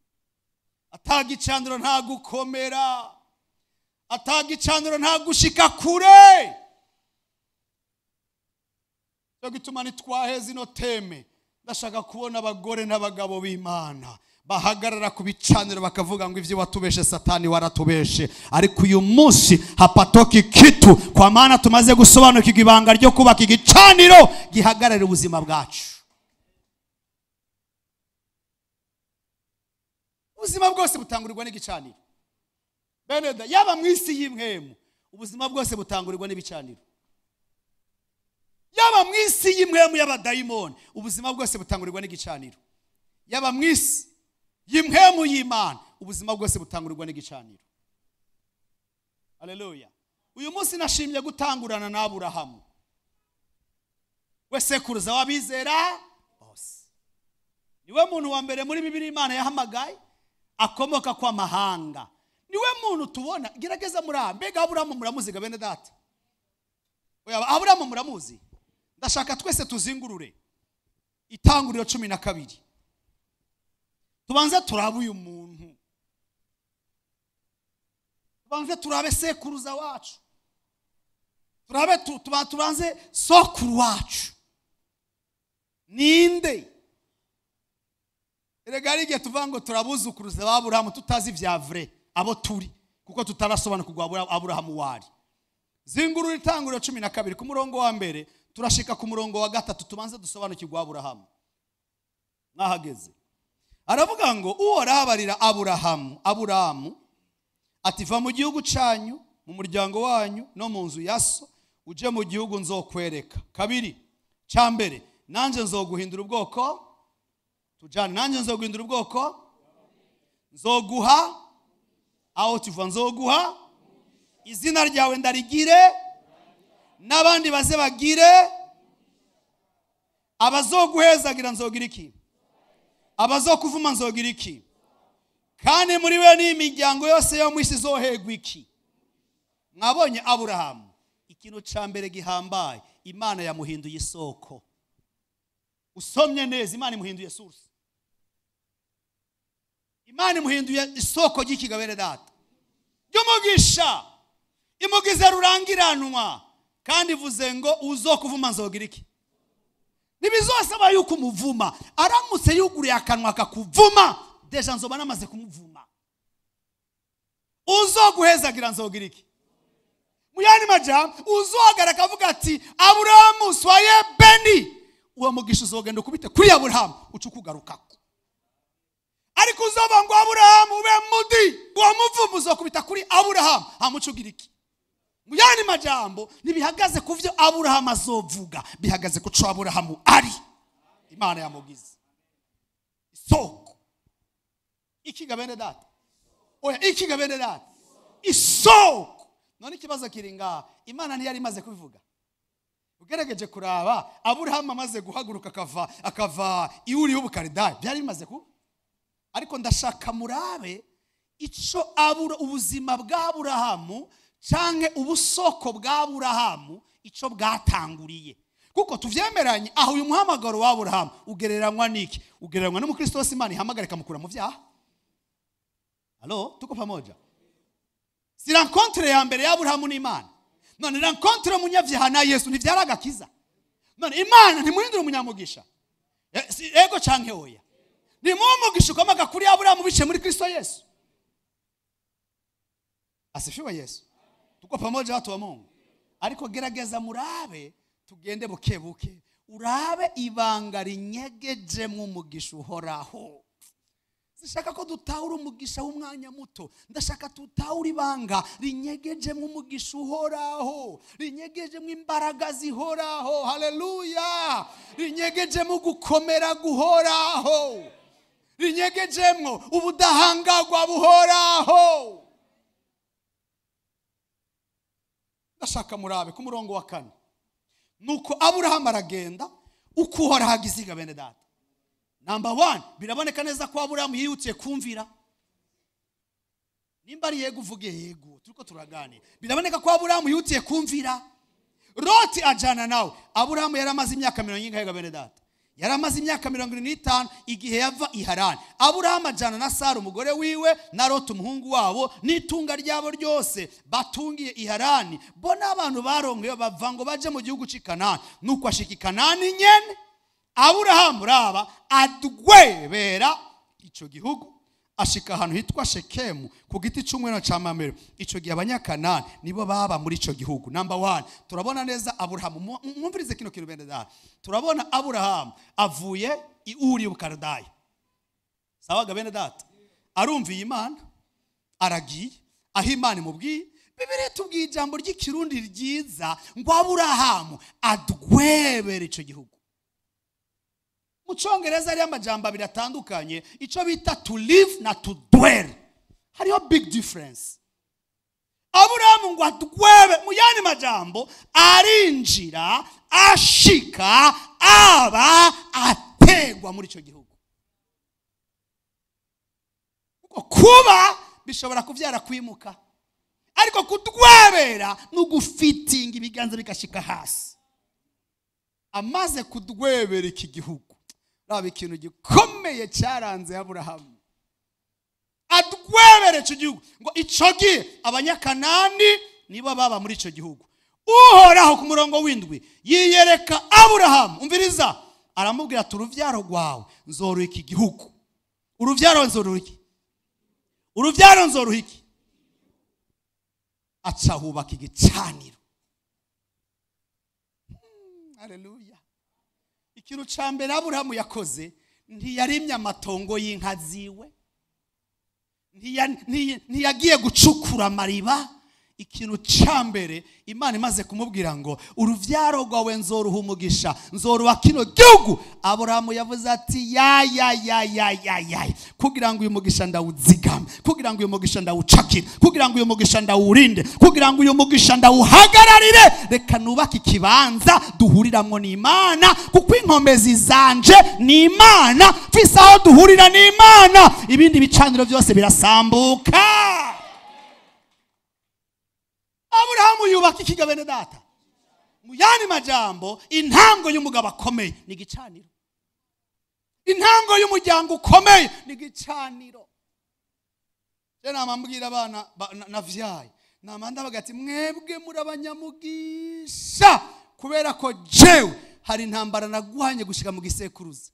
atagicaniro nta gukomera, atagicaniro nta gushika kure. Cyo gituma nitwaheza ino teme ndashaka kubona abagore n'abagabo b'Imana bahagarara ku bicaniro bakavuga ngo ivyo watubeshe Satani waratubeshe, ariko uyu munsi hapatoki kitu, kwa maana tumaze gusobanukirwa ibanga ryo kubaka igicaniro gihagarara ubuzima bwacu. Ubuzima bwose butangurirwa n'igicaniro. Beneda yaba mwisi y'imwemu, ubuzima bwose butangurirwa n'ibicaniro. Yaba mwisi y'imwemu y'abadayimoni, ubuzima bwose butangurirwa n'igicaniro. Yaba mwisi y'imwemu y'Imana, ubuzima bwose butangurirwa n'igicaniro. Haleluya. Uyu munsi nashimye gutangurana na Aburahamu, we sekuruza w'abizera bose. Niwe muntu wa mbere muri Bibiliya Imana yahamagaye akomoka kwa mahanga. Niwe muntu tubona, gerageza muramba, mbega Aburahamu muramuziga bene data? Oya, Aburahamu muramuzi? Ndashaka twese tuzingurure Itanguriro 12. Tubanze turabe uyu muntu. Tubanze turabe sekuruza wacu. Tubanze sokuru wacu. Ninde? Eregarige tuvango turabuzukuruza ba Aburahamu tutazi vya vrai abo turi, kuko tutarasobanukirwa Aburahamu wari. Zingurura Itanguriro 12 ku murongo wa mbere turashika ku murongo wa 3, tubanze dusobanukirwa Aburahamu. Mwahageze. Aravuga ngo uhorabarira Aburahamu ati va mu gihugu canyu, mu muryango wanyu no mu nzu ya so, uje mu gihugu nzokwereka. Kabiri, cyambere, nanje nzoguhindura ubwoko, tujane, nanje nzoguhindura ubwoko, nzoguha aho tuva, nzoguha izina ryawe ndarigire, n'abandi baze bagire, abazoguhezagira nzogira iki? Abazokuvuma nzogira iki? Kandi muri we n'imiryango yose yo mwisi zohegwa iki? Mwabonye Aburahamu, ikintu cyambere gihambaye, Imana yamuhinduye isoko. Usomye neza, Imana imuhinduye source. Imana imuhinduye isoko ry'ikigabere data. Y'umugisha. Imugize rurangiranwa, kandi ivuze ngo uzokuvuma nzogira iki? Nibizosaba yuko umuvuma, aramutse yuguriye akanwa akakuvuma, deja nzoba namaze kumuvuma. Uzoguhezagira nzogira iki? Muyani majambo, uzogara akavuga ati Aburahamu soye beni, uwo mugisha uzogenda ukubite kuri Aburahamu ucukugarukako. Ariko uzoba ngo Aburahamu ube mudi, uwo muvumo uzokubita kuri Aburahamu hamucugira iki? Muyani majambo, nibihagaze kuvyo Aburahamu azovuga, bihagaze kuco Aburahamu ari. Imana yamugize isoko. Ikigabene data. Oya, ikigabene data. Isoko. None ikibazo kiringa, Imana ntiyari imaze kubivuga. Ugerageje kuraba Aburahamu amaze guhaguruka akava iwuri y'Ubukaridayo, byari bimaze ku. Ariko ndashaka murabe ico ubuzima bwa Aburahamu canke ubusoko bwa Aburahamu ico bwatanguriye. Kuko tuvyemeranye aho uyu muhamagaro wa Aburahamu ugereranywa niki? Ugereranywa n'umukristo wose Imana ihamagara ikamukura mu vyaha. Halo, tuko pamoja? Si rencontre ya mbere ya Aburahamu n'Imana. None rencontre umunyavyaha na Yesu ntivyaragakiza. None Imana ntimuhindura umunyamugisha. Ego canke oya. Ni mumugisha ukomaga kuri Aburahamu bice muri Kristo Yesu. Asifiwe Yesu. Tuko pamoja watu wa Mungu. Ariko gerageza murabe tugende buke buke. Urabe ibanga rinyegeje mu mugisha uhoraho. Ndashaka ko dutahura umugisha w'umwanya muto. Ndashaka tutahura ibanga rinyegeje mu mugisha uhoraho, rinyegeje mu imbaraga zihoraho. Haleluya. Rinyegeje mu gukomera guhoraho, rinyegejemwo ubudahangagwa buhoraho. Ndashaka murabe ku murongo wa 4. Nuko Aburahamu aragenda uko uhoraho agiziga bene data. Number 1, biraboneka neza ko Aburahamu yihutiye kumvira. Nimba ari yego uvuge yego, turiko turaganira. Biraboneka ko Aburahamu yihutiye kumvira. Loti ajana nawe. Aburahamu yaramaze imyaka 40 bene data. Yaramaze imyaka 25 igihe yava i Harani. Aburahamu ajana na Sara umugore wiwe na Loti umuhungu wabo n'itunga ryabo ryose batungiye i Harani. Bona abantu barongoye bava ngo baje mu gihugu cy'Ikanani. Nuko ashika i Kanani nyene Aburahamu raba adwebera icyo gihugu ashika ahantu hitwa Shekemu ku giti cy'umweno cya Mamere. Icyo gihe abanyakanani nibo baba muri icyo gihugu. Number 1, turabona neza Aburahamu. Mwumvirize kino kintu bende da. Turabona Aburahamu avuye i Uri y'Ubukaldayi. Sawaga bene data. Arumviye Imana, aragiye aho Imana imubwiye. Bibiliya tubwiye ijambo ry'ikirundi ryiza ngo Aburahamu adwebera icyo gihugu. Mu Cyongereza ari amajambo abiri atandukanye, icyo bita to live na to dwell. Hariho big difference. Aburahamu ngo adwebe, mu yandi majambo arinjira, ashika, aba ategwa muri icyo gihugu. Kuba bishobora kubyara kwimuka, ariko kudwebera n'ugufitinga ibiganza bigashika hasi. Amaze kudwebera iki gihugu, raba ikintu gikomeye cyaranze Aburahamu. Adwebere icyo gihugu, ngo icyo gihe abanyakanani nibo baba muri icyo gihugu. Uhoraho ku murongo w'indwi yiyereka Aburahamu, umviriza, aramubwira ati uruvyaro rwawe nzoruha iki gihugu. Uruvyaro nzoruha iki? Uruvyaro nzoruha iki? Aca hubaka igicaniro. Haleluya. Ikintu ca mbere Aburahamu yakoze, ntiyarimye amatongo y'inka ziwe, ntiyagiye gucukura amariba. Ikintu ca mbere Imana imaze kumubwira ngo uruvyaro rwawe nzoruha umugisha, nzoruha kino gihugu. Aburahamu yavuze ati ya kugira ngo uyu mugisha ndawuzigame, kugira ngo uyu mugisha ndawucakire, kugira ngo uyu mugisha ndawurinde, kugira ngo uyu mugisha ndawuhagararire, reka nubake ikibanza duhuriramwo n'Imana, kuko inkomezi zanje ni Imana. Twese aho duhurira n'Imana, ibindi bicaniro byose birasambuka. Aburahamu yubaka iki bene data? Mu yandi majambo, intango y'umugabo akomeye ni igicaniro. Intango y'umuryango ukomeye ni igicaniro. Je namambwira abana navyaye, namanda bagati mwebwe muri abanyamugisha, kubera ko jewe hari intambara naguhanye gushika mu gisekuruza.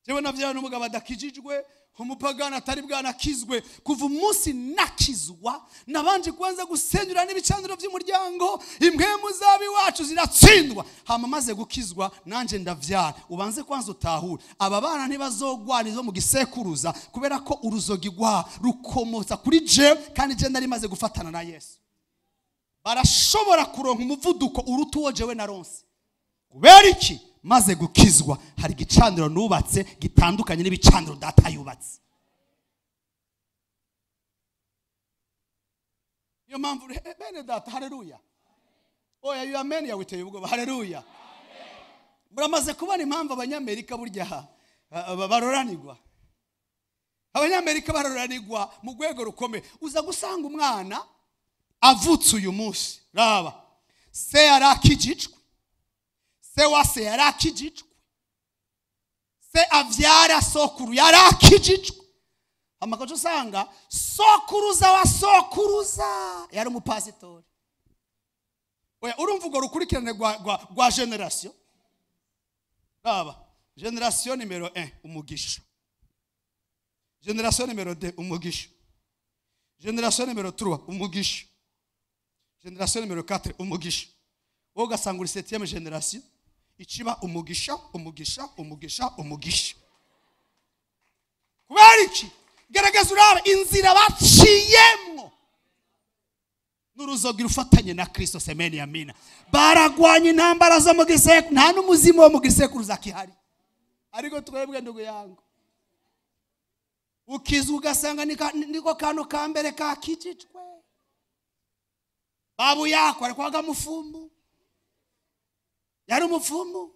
Jewe navyaye n'umugabo adakijijwe, umupagana atari bwanakizwe. Kuva umunsi nakizwa, nabanje kwanza gusenyura n'ibicaniro by'umuryango, impwemu zabi wacu ziratsindwa. Hama maze gukizwa nanje ndavyara. Ubanze kwanza utahure, aba bana ntibazogwanizo mu gisekuruza, kubera ko uruzogi rwa rukomotsa kuri je, kandi je nari maze gufatana na Yesu. Barashobora kuronka umuvuduko urutuwo jewe naronse. Kubera iki? Maze gukizwa hari igicaniro nubatse gitandukanye n'ibicaniro data yubatse. Yo mpamvu bene data, haleluya. Oya you amen ya witeye ubwo, haleluya. Muramaze kubona impamvu abanyamerika burya baroranirwa. Abanyamerika baroranirwa mu rwego rukomeye. Uza gusanga umwana avutse uyu munsi, raba se yarakijijwe, se wase yarakijijwe, se avyara sokuru yarakijijwe. Amakaje usanga sokuruza wa sokuruza yari umupasitori. Oya urumva ugo rukurikirane rwa generation. Raba generation numero 1 umugisha, generation numero 2 umugisha, generation numero 3 umugisha, generation numero 4 umugisha. Wowe ugasanga uri 7e generation ikiba umugisha umugisha umugisha umugisha. Kubera iki? Gerageza urabe inzira baciyemwo n'uruzogi rufatanye na Kristo. Semeni amina. Baragwanye intambara zo mu gisekuru, nta n'umuzimo wo mu gisekuru zakihari. Ariko twebwe ndugu yangu, ukizwa ugasanga niko kano ka mbere kakijijwe. Babu yako alikuwa mufumbu, yari umufumbu.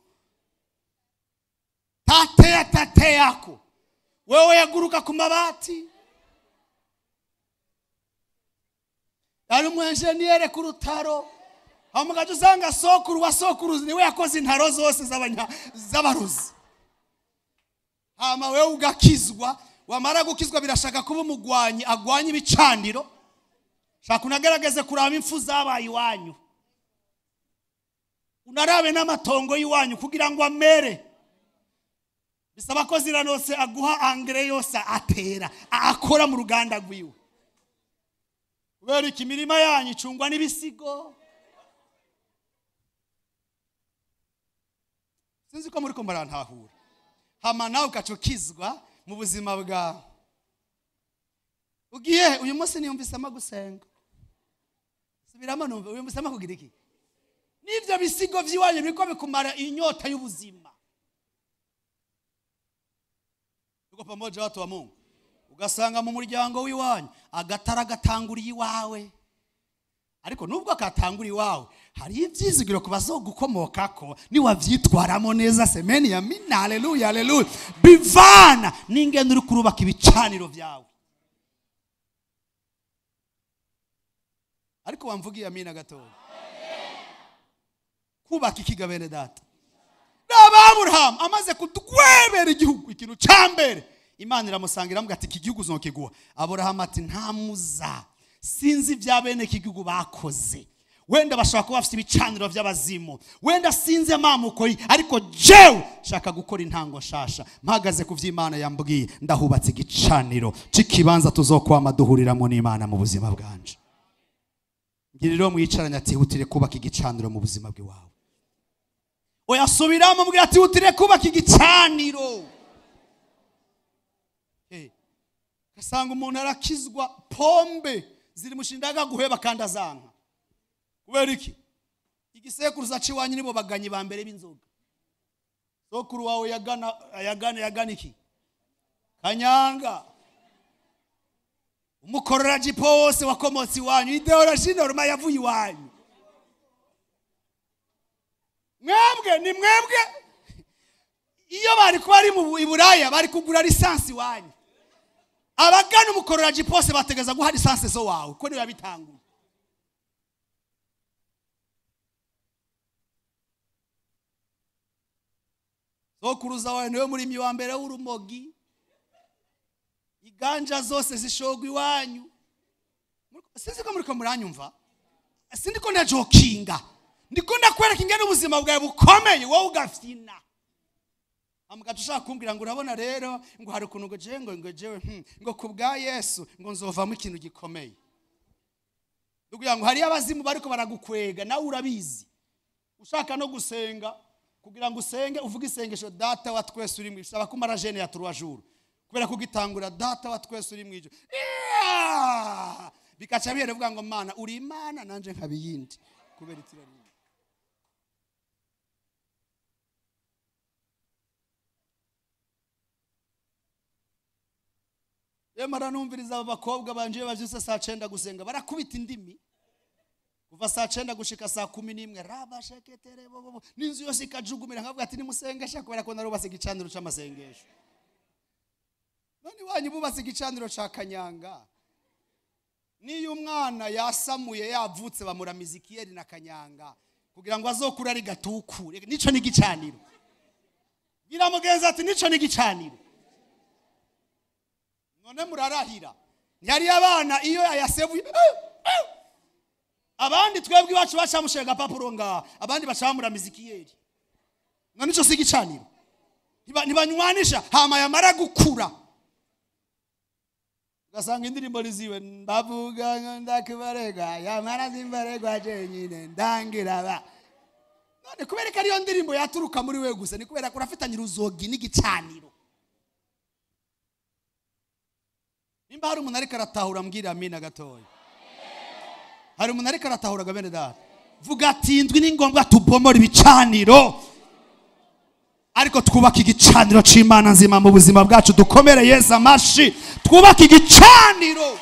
Tate yako wewe yaguruka ku mabati, yari umwenjeniyere ku rutaro. Amugaje usanga sokuru wa sokuru niwe yakoze intaro zose z'abaruzi. Hama wewe ugakizwa, wamara gukizwa birashaka kuba umugwanyi agwanye ibicaniro. Shaka unagerageze kuraba impfu zabaye iwanyu, unarabe n'amatongo y'iwanyu kugira ngo amere. bisaba ko Ziranotse aguha angre yose atera akora mu ruganda rwiwe. Kubera imirima yanyu icungwa n'ibisigo. Sinzi ko muri ko marantahura. Hama nawe ukacukizwa mu buzima bwawe. Ugiye uyu munsi niyumvise amagusenga. Subiramo numva uyumvise amakugira iki? Nivyo bisigo vyiwanyu biriko bikumara inyota y'ubuzima. Uko pamoja watu wa Mungu. Ugasanga mu muryango w'iwanyu agatara gatanguriye iwawe. Ariko nubwo akatanguriye iwawe hari ivyizigiro kubazogukomokako ni wavyitwaramo neza. Semeni ya mina. Haleluya, haleluya. Bivana n'ingendo uri kurubaka ibicaniro vyawe. Ariko wamvugiye amina gatoya. Kubaka ikiga bene data. Abraham amaze kutwebera igihugu ikintu cyambere Imana iramusangira amuga ati iki gihugu uzokiguha. Abraham ati ntamuza sinzi bya bene iki gihugu bakoze. Wenda bashaka kuba bafite ibicaniro by'abazimu. Wenda sinzi amamuko ariko jewe shaka gukora intango shasha. Mpagaze ku vy'Imana yambwiye ndahubatse igicaniro c'ikibanza tuzokwama duhuriramo n'Imana mu buzima bwanje. Ngiriro mwicaranya ati hutire kubaka igicaniro mu buzima bwawe. Oyasubiramo mbwira ati hutire kubaka igicaniro. Kasanga umuntu arakizwa pombe ziri mushindaga guheba kandi azanka. Kubera iki? Igisekuruza ciwanyu nibo baganyi ba mbere b'inzoga. Sokuru wawe yagana iki? Kanyanga. Umukorera jipo wose wakomotsi wanyu ideology normal yavuye iwanyu. Mwebwe ni mwebwe iyo bari kuba ari mu Iburaya bari kugura lisansi wanyu. Abagana umukorera jipo wose bategeza guha lisansi zo wawe ko niba bitanguye. Sokuruza wawe niwe muri mi wa mbere w'urumogi. Iganja zose zishogwa iwanyu. Sinzi ko muri ko muranyumva. Sindiko na jokinga. Ndiko ndakwereka ingene ubuzima bwawe bukomeye wowe ugafyina. Amugatushaka kumbwira ngo urabona rero ngo hari ukuntu ngo jewe ngo kubwa Yesu ngo nzovamo ikintu gikomeye. Nduguya ngo hari abazimu bariko baragukwega nawe urabizi. Ushaka no gusenga kugira ngo usenge uvuge isengesho data wa twese uri mwisha bakumara jene ya turwajuru. Kubera kugitangura data wa twese uri mwijyo. Bikaca bivuga ngo Mana uri Imana nanje nkabiyindi kubera itirari. Yemara numviriza abakobwa banje bavyuse saa 9 gusenga barakubita indimi. Kuva saa 9 gushika saa 11 raba sheketere bobo ninzu yose ikajugumira nkavuga ati nimusengesha kubera ko narubase igicaniro c'amasengesho. None wanyu bubase igicaniro ca Kanyanga. Niyo umwana yasamuye yavutse bamura mizikiyeri na Kanyanga kugira ngo azokura ari gatukure. Nico ni gicaniro. Biramugenza ati nico ni gicaniro. None murarahira. Ntiyari abana iyo yasevuye. Abandi twebwe iwacu bacamushega papuro nga abandi bacamura mizikiyeri. None nico si gicaniro. Ntibanywanisha hama yamara gukura. Gasanga indirimbo riziwe ndavuga ndakibarega yamara zimbarega jenyine ndangira ba. None kubereka ariyo ndirimbo yaturuka muri we gusa ni kubera ko urafitanye uruzogi n'igicaniro. Nimba hari umuntu ariko aratahura mbwira amina gatoya. Hari umuntu ariko aratahura gabene data. Vuga ati indwi ni ngombwa tubomora ibicaniro. Ariko twubaka igicaniro c'Imana nzima mu buzima bwacu dukomere Yesu amashi. Twubaka igicaniro.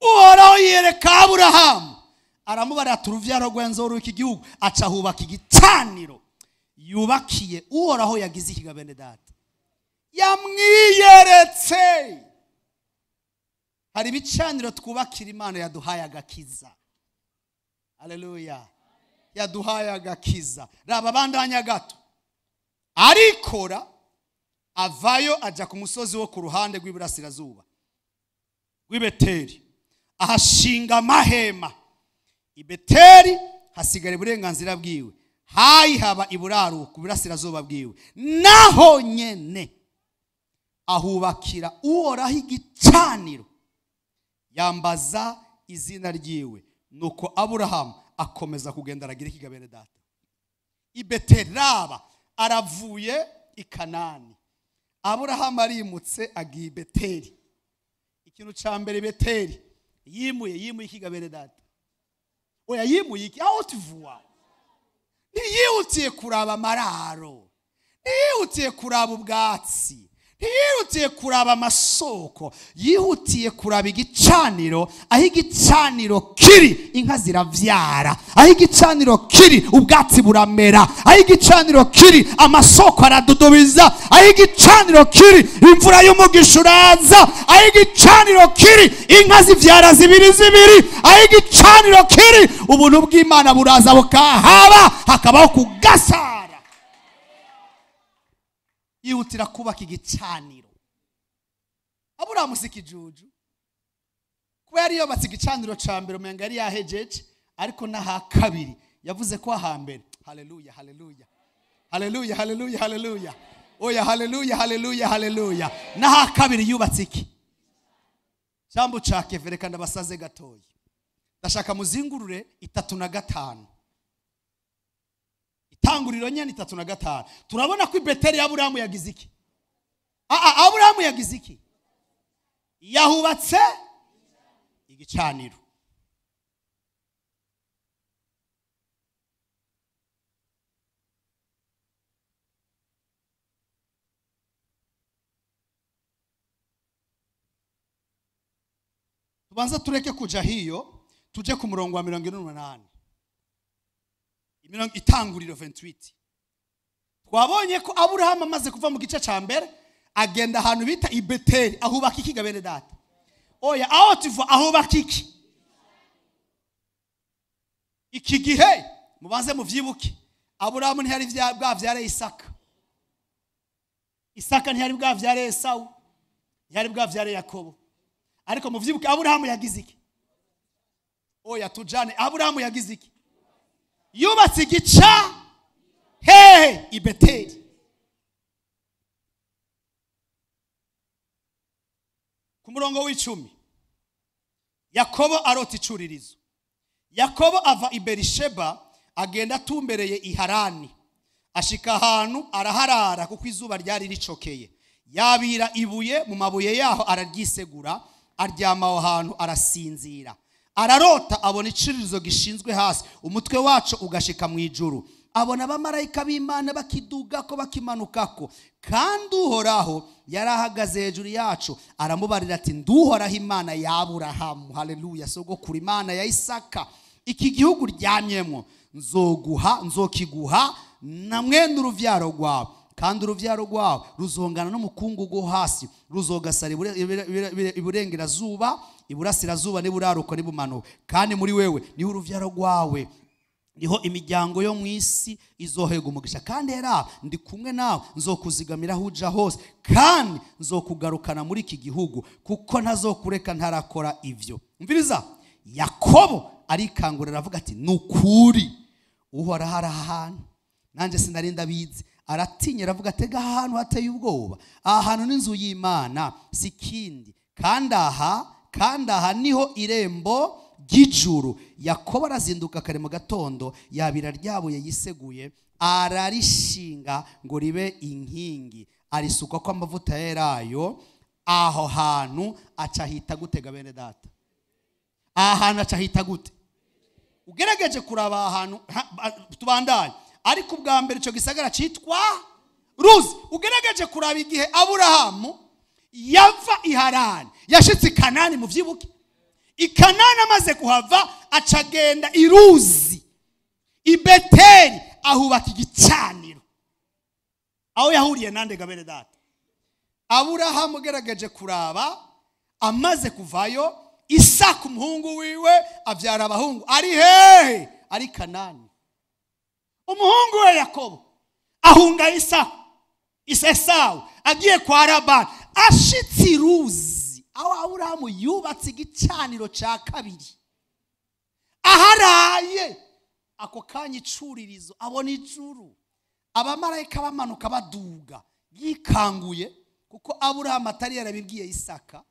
Uhoraho yereka Aburahamu aramubara turuvyaro rw'enzoru iki gihugu aca hubaka igicaniro. Yubakiye Uhoraho yagize iki gabene data. Yamwiyeretse. Hari ibicaniro twubakira Imana yaduhaye agakiza. Haleluya. Yaduhaye agakiza. Raba bandanya gato. Arikora avayo aja ku musozi wo ku ruhande rw'iburasirazuba. W'Ibeteri. Ahashinga amahema. I Beteri hasigara uburenganzira bwiwe, hayi haba iburaruko birasirazuba bwiwe, naho nyene ahubakira uhoraho igicaniro, yambaza izina ryiwe. Nuko Aburahamu akomeza kugenda aragira ikiga bene data i Beteli. Raba aravuye i Kanani, Aburahamu arimutse agiye i Beteli. Ikintu ca mbere Beteli yimuye ikiga bene data. Oya yimuye iki? Aho tuvuwa ntiyihutiye kuraba amararo, ntiyihutiye kuraba ubwatsi, ntiyihutiye kuraba amasoko, yihutiye kuraba igicaniro. Aho igicaniro kiri inka ziravyara, aho igicaniro kiri ubwatsi buramera, aho igicaniro kiri amasoko aradudubiza, aho igicaniro kiri imvura y'umugisha uraza, aho igicaniro kiri inka zivyara zibiri zibiri, aho igicaniro kiri ubuntu bw'Imana buraza bukahaba, hakabaho kugasara. Yihutira kubaka igicaniro. Aburahamu sikijuju kuba yari yobatse igicaniro ca mbere umenga yari yahejeje, ariko naha kabiri yavuze ko ahambere. Haleluya haleluya haleluya haleluya haleluya, oya haleluya haleluya haleluya. Naha kabiri yubatse iki? Jambo ca Kevere kandi abasaze gatoyi. Ndashaka muzingurure 3:5. Tanguriro nyene 3:5. Turabona ko i Beteli Aburahamu yagize iki? Aburahamu yagize iki? Yahubatse igicaniro. Tubanza tureke kuja hiyo, tuje ku murongo wa 28. Itanguriro 28. Twabonye ko Aburahamu amaze kuva mu gice ca mbere agenda ahantu bita i Beteli, ahubaka ikiga bene data. Oya aho tuva ahubaka iki? Iki gihe mubanze muvyibuke, Aburahamu ntiyari bwavyare Isaka. Isaka ntiyari bwavyare Esau, ntiyari bwavyare Yakobo. Ariko muvyibuke Aburahamu yagize iki? Oya tujane, Aburahamu yagize iki? Yubatse igica hehe i Beteli. Ku murongo w'10 Yakobo arota icuririzo. Yakobo ava i Berisheba agenda atumbereye i Harani, ashika ahantu araharara kuko izuba ryari ricokeye. Yabira ibuye mu mabuye yaho araryisegura, aryama aho hantu arasinzira. Ararota abona icuririzo gishinzwe hasi, umutwe wacu ugashika mu ijuru. Abona abamarayika b'Imana bakidugako bakimanukako, kandi Uhoraho yarahagaze hejuru yacu. Aramubarira ati, nduhoraho Imana ya Aburahamu, haleluya, sogokuru Imana ya Isaka. Iki gihugu ryamyemwo nzokiguha na mwene uruvyaro rwawe, kandi uruvyaro rwawe ruzongana n'umukungugu hasi, ruzogasara iburengerazuba, iburasirazuba n'iburaruko n'ibumanuko. Kandi muri wewe niho uruvyaro rwawe, niho imiryango yo mwisi izohega umugisha. Kandi era ndi kumwe nawe, nzokuzigamira huja hose, kandi nzokugarukana muri iki gihugu, kuko ntazokureka ntarakora ivyo. Umviriza, Yakobo arikangurira avuga ati, nukuri Uhoraho ari ahantu nanje sinarinda bizi. Aratinya aravuga ati, ahantu hateye ubwoba, ahantu n'inzu y'Imana sikindi, kandi aha niho irembo ry'ijuru. Yakobo arazinduka kare mu gatondo, yabira ryabuye yiseguye, ararishinga ngo ribe inkingi, arisuka ko amavuta yerayo. Aho hantu acahita gutega bene data, ahantu acahita gute? Ugerageje kuraba ahantu tubandanye, ariko ubwa mbere ico gisagara citwa Ruzi. Ugerageje kuraba igihe Aburahamu yava i Harani yashitse i Kanani, mu vyibuke i Kanani amaze kuhava acagenda i Ruzi, i Beteli ahubaka igicaniro. Aho yahuriye nande gabene data? Aburahamu ugerageje kuraba amaze kuvayo, Isaka umuhungu wiwe avyara abahungu, ari hehe? Ari Kanani. Umuhungu we Yakobo ahunga Isaka, Esau agiye kwa Labani. Ashitse Ruzi, aho Aburahamu yubatse igicaniro ca kabiri, aharaye ako kanya icuririzo abona ijuru, abamarayika bamanuka baduga, yikanguye kuko Aburahamu atari yarabibwiye Isaka.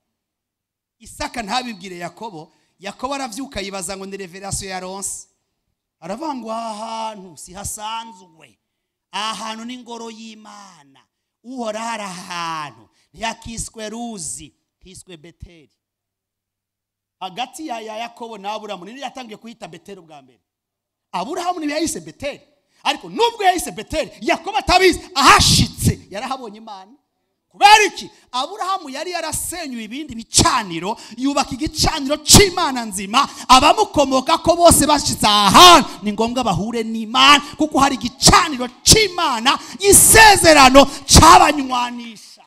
Isaka ntabibwire Yakobo. Yakobo aravyuka yibaza ngo ni revelation ya ronse, aravuga ngo ahantu si hasanzwe, ahantu ni ngoro y'Imana, uhora hari ahantu ntiyakiswe Ruzi, kiswe Beteli. Hagati ya Yakobo na Aburahamu nini yatangiye kuhita Beteli bwa mbere? Aburahamu niwe yahise Beteli, ariko nubwo yahise Beteli Yakobo atabizi, ahashitse yarahabonye Imana. Kubera iki? Aburahamu yari yarasenyuye ibindi bicaniro, yubaka igicaniro c'Imana nzima, abamukomoka ko bose bashitse ahantu ni ngombwa bahure n'Imana, kuko hari igicaniro c'Imana, isezerano c'abanywanisha.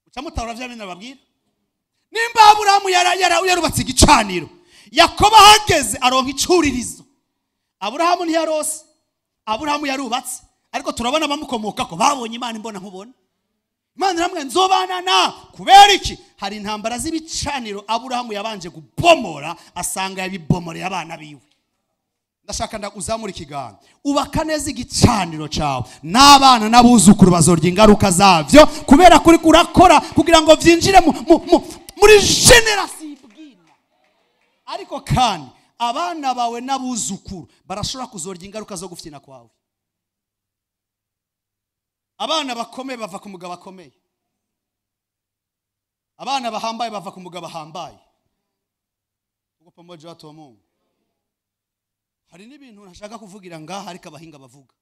Ucamutahura vya bene babwira. Nimba Aburahamu yarubatse igicaniro, Yakobo hageze aronka icuririzo, Aburahamu ntiyarose. Aburahamu yarubatse, ariko turabona bamukomoka ko babonye Imana imbona nkubona. Imana iramwe nzobana na. Kubera iki? Hari intambara z'ibicaniro Aburahamu yabanje gubomora, asanga yabibomoreye abana biwe. Ndashaka ndakuzamura ikiganza, ubaka neza igicaniro cyawe, n'abana n'abuzukuru bazorya ingaruka zavyo, kubera kuri kurakora kugira ngo vyinjire muri generation ibwina. Ariko kandi abana bawe n'abuzukuru barashobora kuzorya ingaruka zo gufyina kwawe. Abana bakomeye bava ku mugabo akomeye, abana bahambaye bava ku mugabo ahambaye. Uko pamoja watu wa Mungu, hari n'ibintu nashaka kuvugira ngaha ariko abahinga bavuga.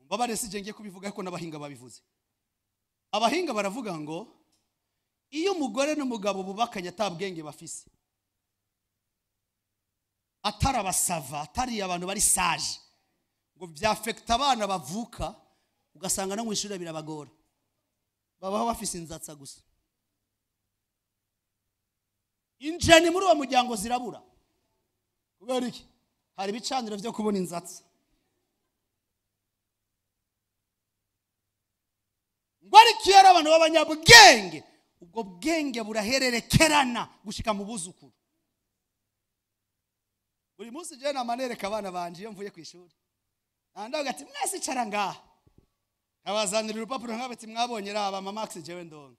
Mbabare sije ngiye kubivuga ariko n'abahinga babivuze. Abahinga baravuga ngo iyo umugore n'umugabo bubakanye atabwenge bafise, atarabasava, atari abantu bari sage, ngo byafekta abana bavuka, ugasanga no mwishuri birabagora, babaho bafise inzatsa gusa. Injeni muri uwo muryango zirabura. Kubera iki? Hari ibicaniro byo kubona inzatsa. Ngo ariko yari abantu b'abanyabwenge, ubwo bwenge burahererekerana gushika mu buzukuru. Buri munsi je na manereka abana banje iyo mvuye ku ishuri, nandaga ati mwese icara ngaha, abazanira urupapuro nkabati mwabonye raba mama Max jewe ndonga,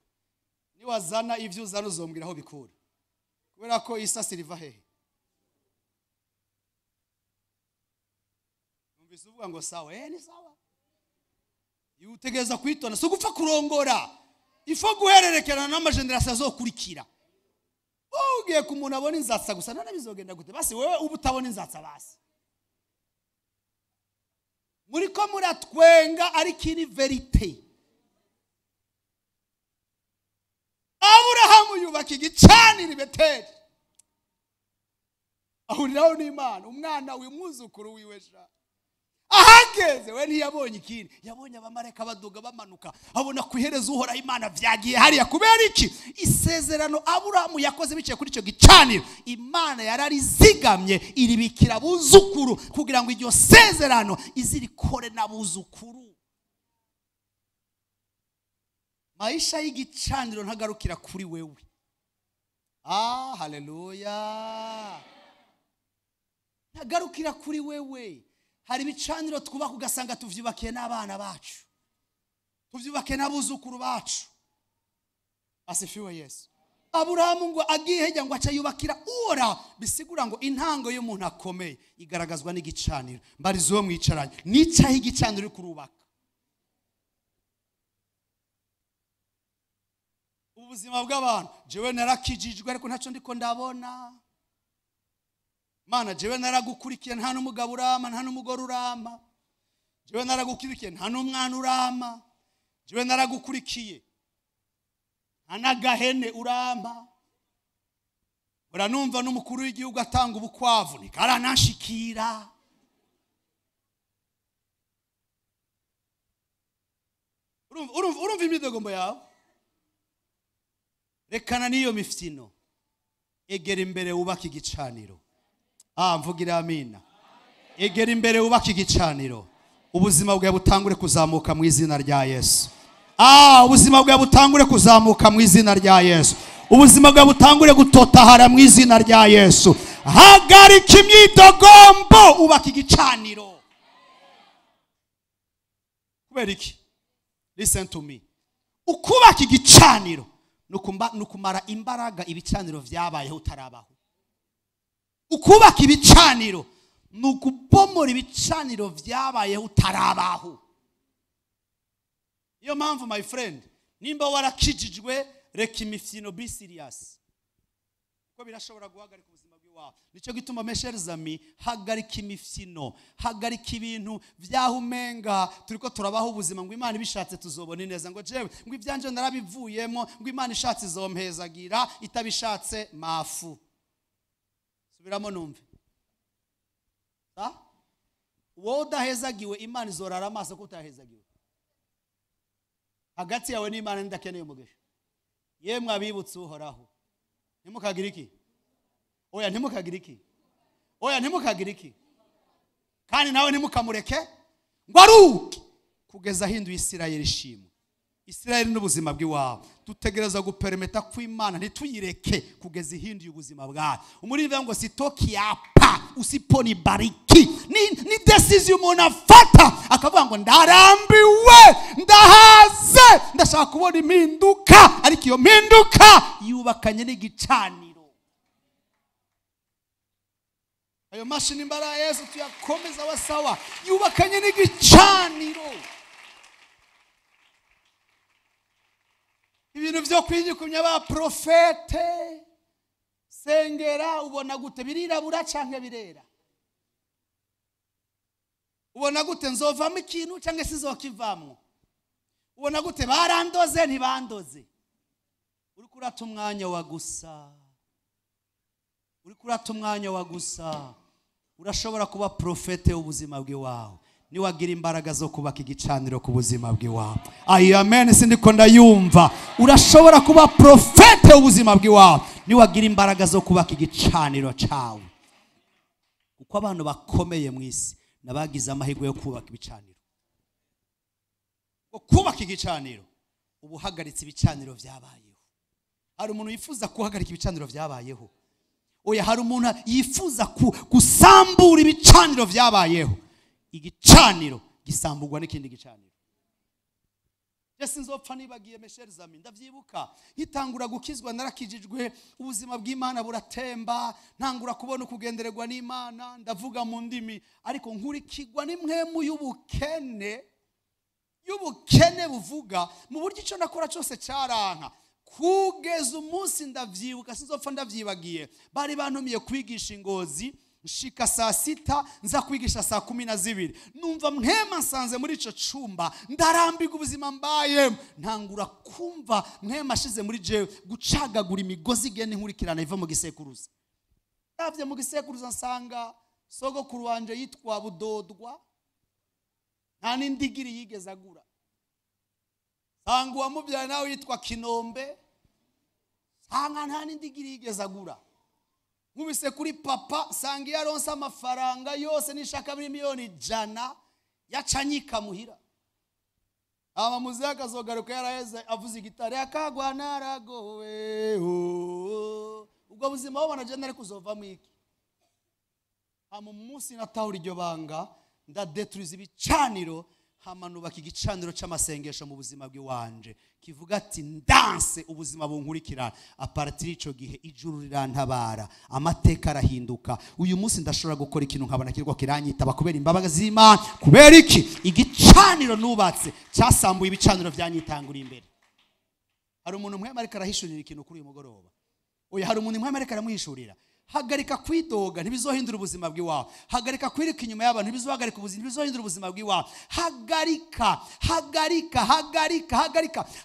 ni wazana ivyo uzana uzombwira aho bikura, kubera ko isa siliva hehe. Numvise uvuga ngo sawa, ni sawa, yutegeza kwitona so gupfa kurongora, ifo guhererekana n'amageneration azokurikira. Ugiye ku muntu abona inzatsa gusa none bizogenda gute? Basi wewe ubu utabona inzatsa basi. Muri ko muratwenga ariko ni verite. Aburahamu yubaka igicaniro Beteli, ahuriraho n'Imana, umwana w'umwuzukuru wiwe sha. Ahageze we ntiyabonye ikindi, yabonye abamarayika baduga bamanuka, abona kuhereza uhoraho Imana vyagiye hariya. Kubera iki? Isezerano Aburahamu yakoze biciye kuri ico gicaniro, Imana yararizigamye iribikira buzukuru kugira ngo iryo sezerano izirikore n'abuzukuru. Maisha y'igicaniro ntagarukira kuri wewe. Haleluya. Ntagarukira kuri wewe. Hari ibicaniro twubaka ugasanga tuvyubakiye n'abana bacu, tuvyubakiye n'abuzukuru bacu. Asifiwe Yesu. Aburahamu ngo agiye hejya ngo aca yubakira ura, bisigura ngo intango y'umuntu akomeye igaragazwa n'igicaniro. Mbarizo wo mwicaranye nicaho igicaniro kurubaka. Ubuzima bw'abantu, jewe narakijijwe ariko ntaco ndiko ndabona. Mana jewe naragukurikiye nta n'umugabo urama, nta n'umugore urama. Jewe naragukurikiye nta n'umwana urama. Jewe naragukurikiye nta n'agahene urama. Uranumva n'umukuru w'igihugu atanga ubukwavu nikaranashikira. Urumva imidogombo yawe? Rekana niyo mifitino, egera imbere wubaka igicaniro. Mvugira amina. Egera imbere wubaka igicaniro, ubuzima bwawe butangure kuzamuka mu izina rya Yesu. Ubuzima bwawe butangure kuzamuka mu izina rya Yesu. ubuzima bwawe butangure gutotahara mu izina rya Yesu. Hagarika imyidogombo, ubaka igicaniro. Kubera iki? Listen to me. Ukubaka igicaniro nukumara imbaraga ibicaniro vyabayeho utarabaho. Ukubaka ibicaniro nukubomora ibicaniro vyabayeho utarabaho. Iyo mpamvu my friend, nimba warakijijwe, reka imifyino, be serious. Ko birashobora guhagarika ubuzima bwawe. Nico gituma mesherizami, hagarika imifyino, hagarika ibintu vyahumenga turiko turabaho ubuzima ngo Imana ibishatse tuzobona neza, ngo jewe ngo ivyanje narabivuyemo, ngo Imana ishatse izompezagira, itabishatse mafu. Subiramo numve. Wowe udahezagiwe Imana izorara amaso ko utahezagiwe. Hagati yawe n'Imana ndakeneye umugisha. Yemwe abibutse Uhoraho, ntimukagira iki? Oya ntimukagira iki? Oya ntimukagira iki? Kandi nawe ntimukamureke ngo aruke kugeza ahinduye Isirayeli ishimwe. Isirayeli n'ubuzima bw'iwawe dutegereza gupermeta ko Imana ntituyireke kugeza ihinduye ubuzima bwawe. Umuririmba ngo sitoki yapa usiponi bariki, ni decision umuntu afata akavuga ngo ndarambiwe, ndahaze, ndashaka kubona impinduka, ariko iyo mpinduka yubakanye n'igicaniro. Ayo mashini mbara Yesu tuyakomeza wasawa, yubakanye n'igicaniro. Ibintu byo kwigikumya aba profete sengera, ubona gute birirabura canke birera? Ubona gute nzovamo ikintu canke sizokivamwo? Ubona gute barandoze ntibandoze? Uri kurata umwanya wa gusa, uri kurata umwanya wa gusa. Urashobora kuba profete ubuzima bw'iwawe niwagira imbaraga zo kubaka igicaniro ku buzima bw'iwawe. Amen, sindiko ndayumva. Urashobora kuba profete ubuzima bw'iwawe niwagira imbaraga zo kubaka igicaniro cawe. Kuko abantu bakomeye mu isi nabagize amahirwe yo kubaka ibicaniro. Kubaka igicaniro ubuhagaritse ibicaniro vyabayeho. Hari umuntu yifuza kuhagarika ibicaniro vyabayeho? Oya, hari umuntu yifuza gusambura ibicaniro vyabayeho. Igicaniro gisambugwa n'ikindi gicaniro. Jesi nzopfa nibagiye mesherizami, ndavyibuka nkitangura gukizwa narakijijwe, ubuzima bw'Imana buratemba, ntangura kubona ukugendererwa n'Imana, ndavuga mu ndimi, ariko nkurikirwa n'imwemu y'ubukene buvuga mu buryo ico nakora cyose caranka. Kugeza umunsi ndavyibuka, sinzopfa ndavyibagiye, bari bantumiye kwigisha Ingozi, nshika saa 6 nza kwigisha saa 12. Numva mwema nsanze muri ico cumba, ndarambirwa ubuzima mbaye, ntangura kumva mwema ashize muri jewe gucagagura imigozi igene nkurikirana iva mu gisekuruza. Ndavye mu gisekuruza nsanga sogokuru wanje yitwa Budodwa, nta n'indigiri yigeze agura. Sanga uwamubyaye nawe yitwa Kinombe, sanga nta n'indigiri yigeze agura. Nkubise kuri papa, sanga yaronse amafaranga yose nishaka miliyoni 100 yacanyika muhira. Muzehe akazogaruka yaraheze avuze igitare, akagwa naragowe. Ubwo buzima wabona je nari kuzovamo iki? Mu munsi natahura iryo banga, ndadeturiza ibicaniro, hamanubaka igicaniro c'amasengesho mu buzima bw'iwanje kivuga ati ndanse ubuzima bunkurikirana. Aparatiri ico gihe ijuru rirantabara, amateka arahinduka. Uyu munsi ndashobora gukora ikintu nkabona kirwa kiranyitaba kubera imbabaga z'Imana. Kubera iki? Igicaniro nubatse cyasambuye ibicaniro vyanyitangura imbere. Hari umuntu mwema ariko arahishurira ikintu kuri uyu mugoroba. Oya, hari umuntu mwema ariko aramuhishurira. Hagarika kwidoga ntibizohindura ubuzima bw'iwawe. Hagarika kwirika inyuma y'abantu ntibizohagarika ubuzima, ntibizohindura ubuzima bw'iwawe.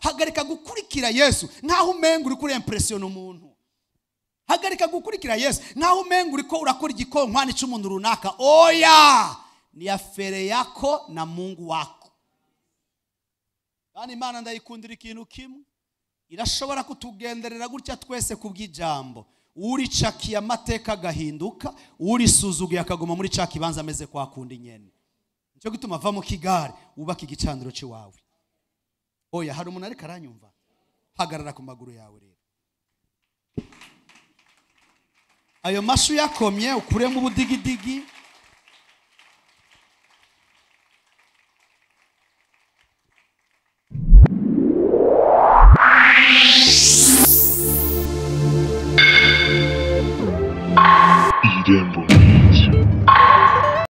Hagarika gukurikira Yesu nkaho umenga uri kuri impression umuntu. Hagarika gukurikira Yesu nkaho umenga uri ko urakora igikonkwani cy'umuntu runaka. Oya, ni afere yako na Mungu wako. Kandi Imana ndayikundira ikintu kimwe, irashobora kutugenderera gutya twese kubw'ijambo. Uri cakiye amateka gahinduka, uri suzugiye akaguma muri ca kibanza ameze kwa kundi nyene. Nico gituma va mu kigare ubaka igicaniro ciwawe. Oya, hari umuntu ariko aranyumva? Hagarara ku maguru yawe rero. ayo mashu yakomye ukuremo ubudigidigi. Irembo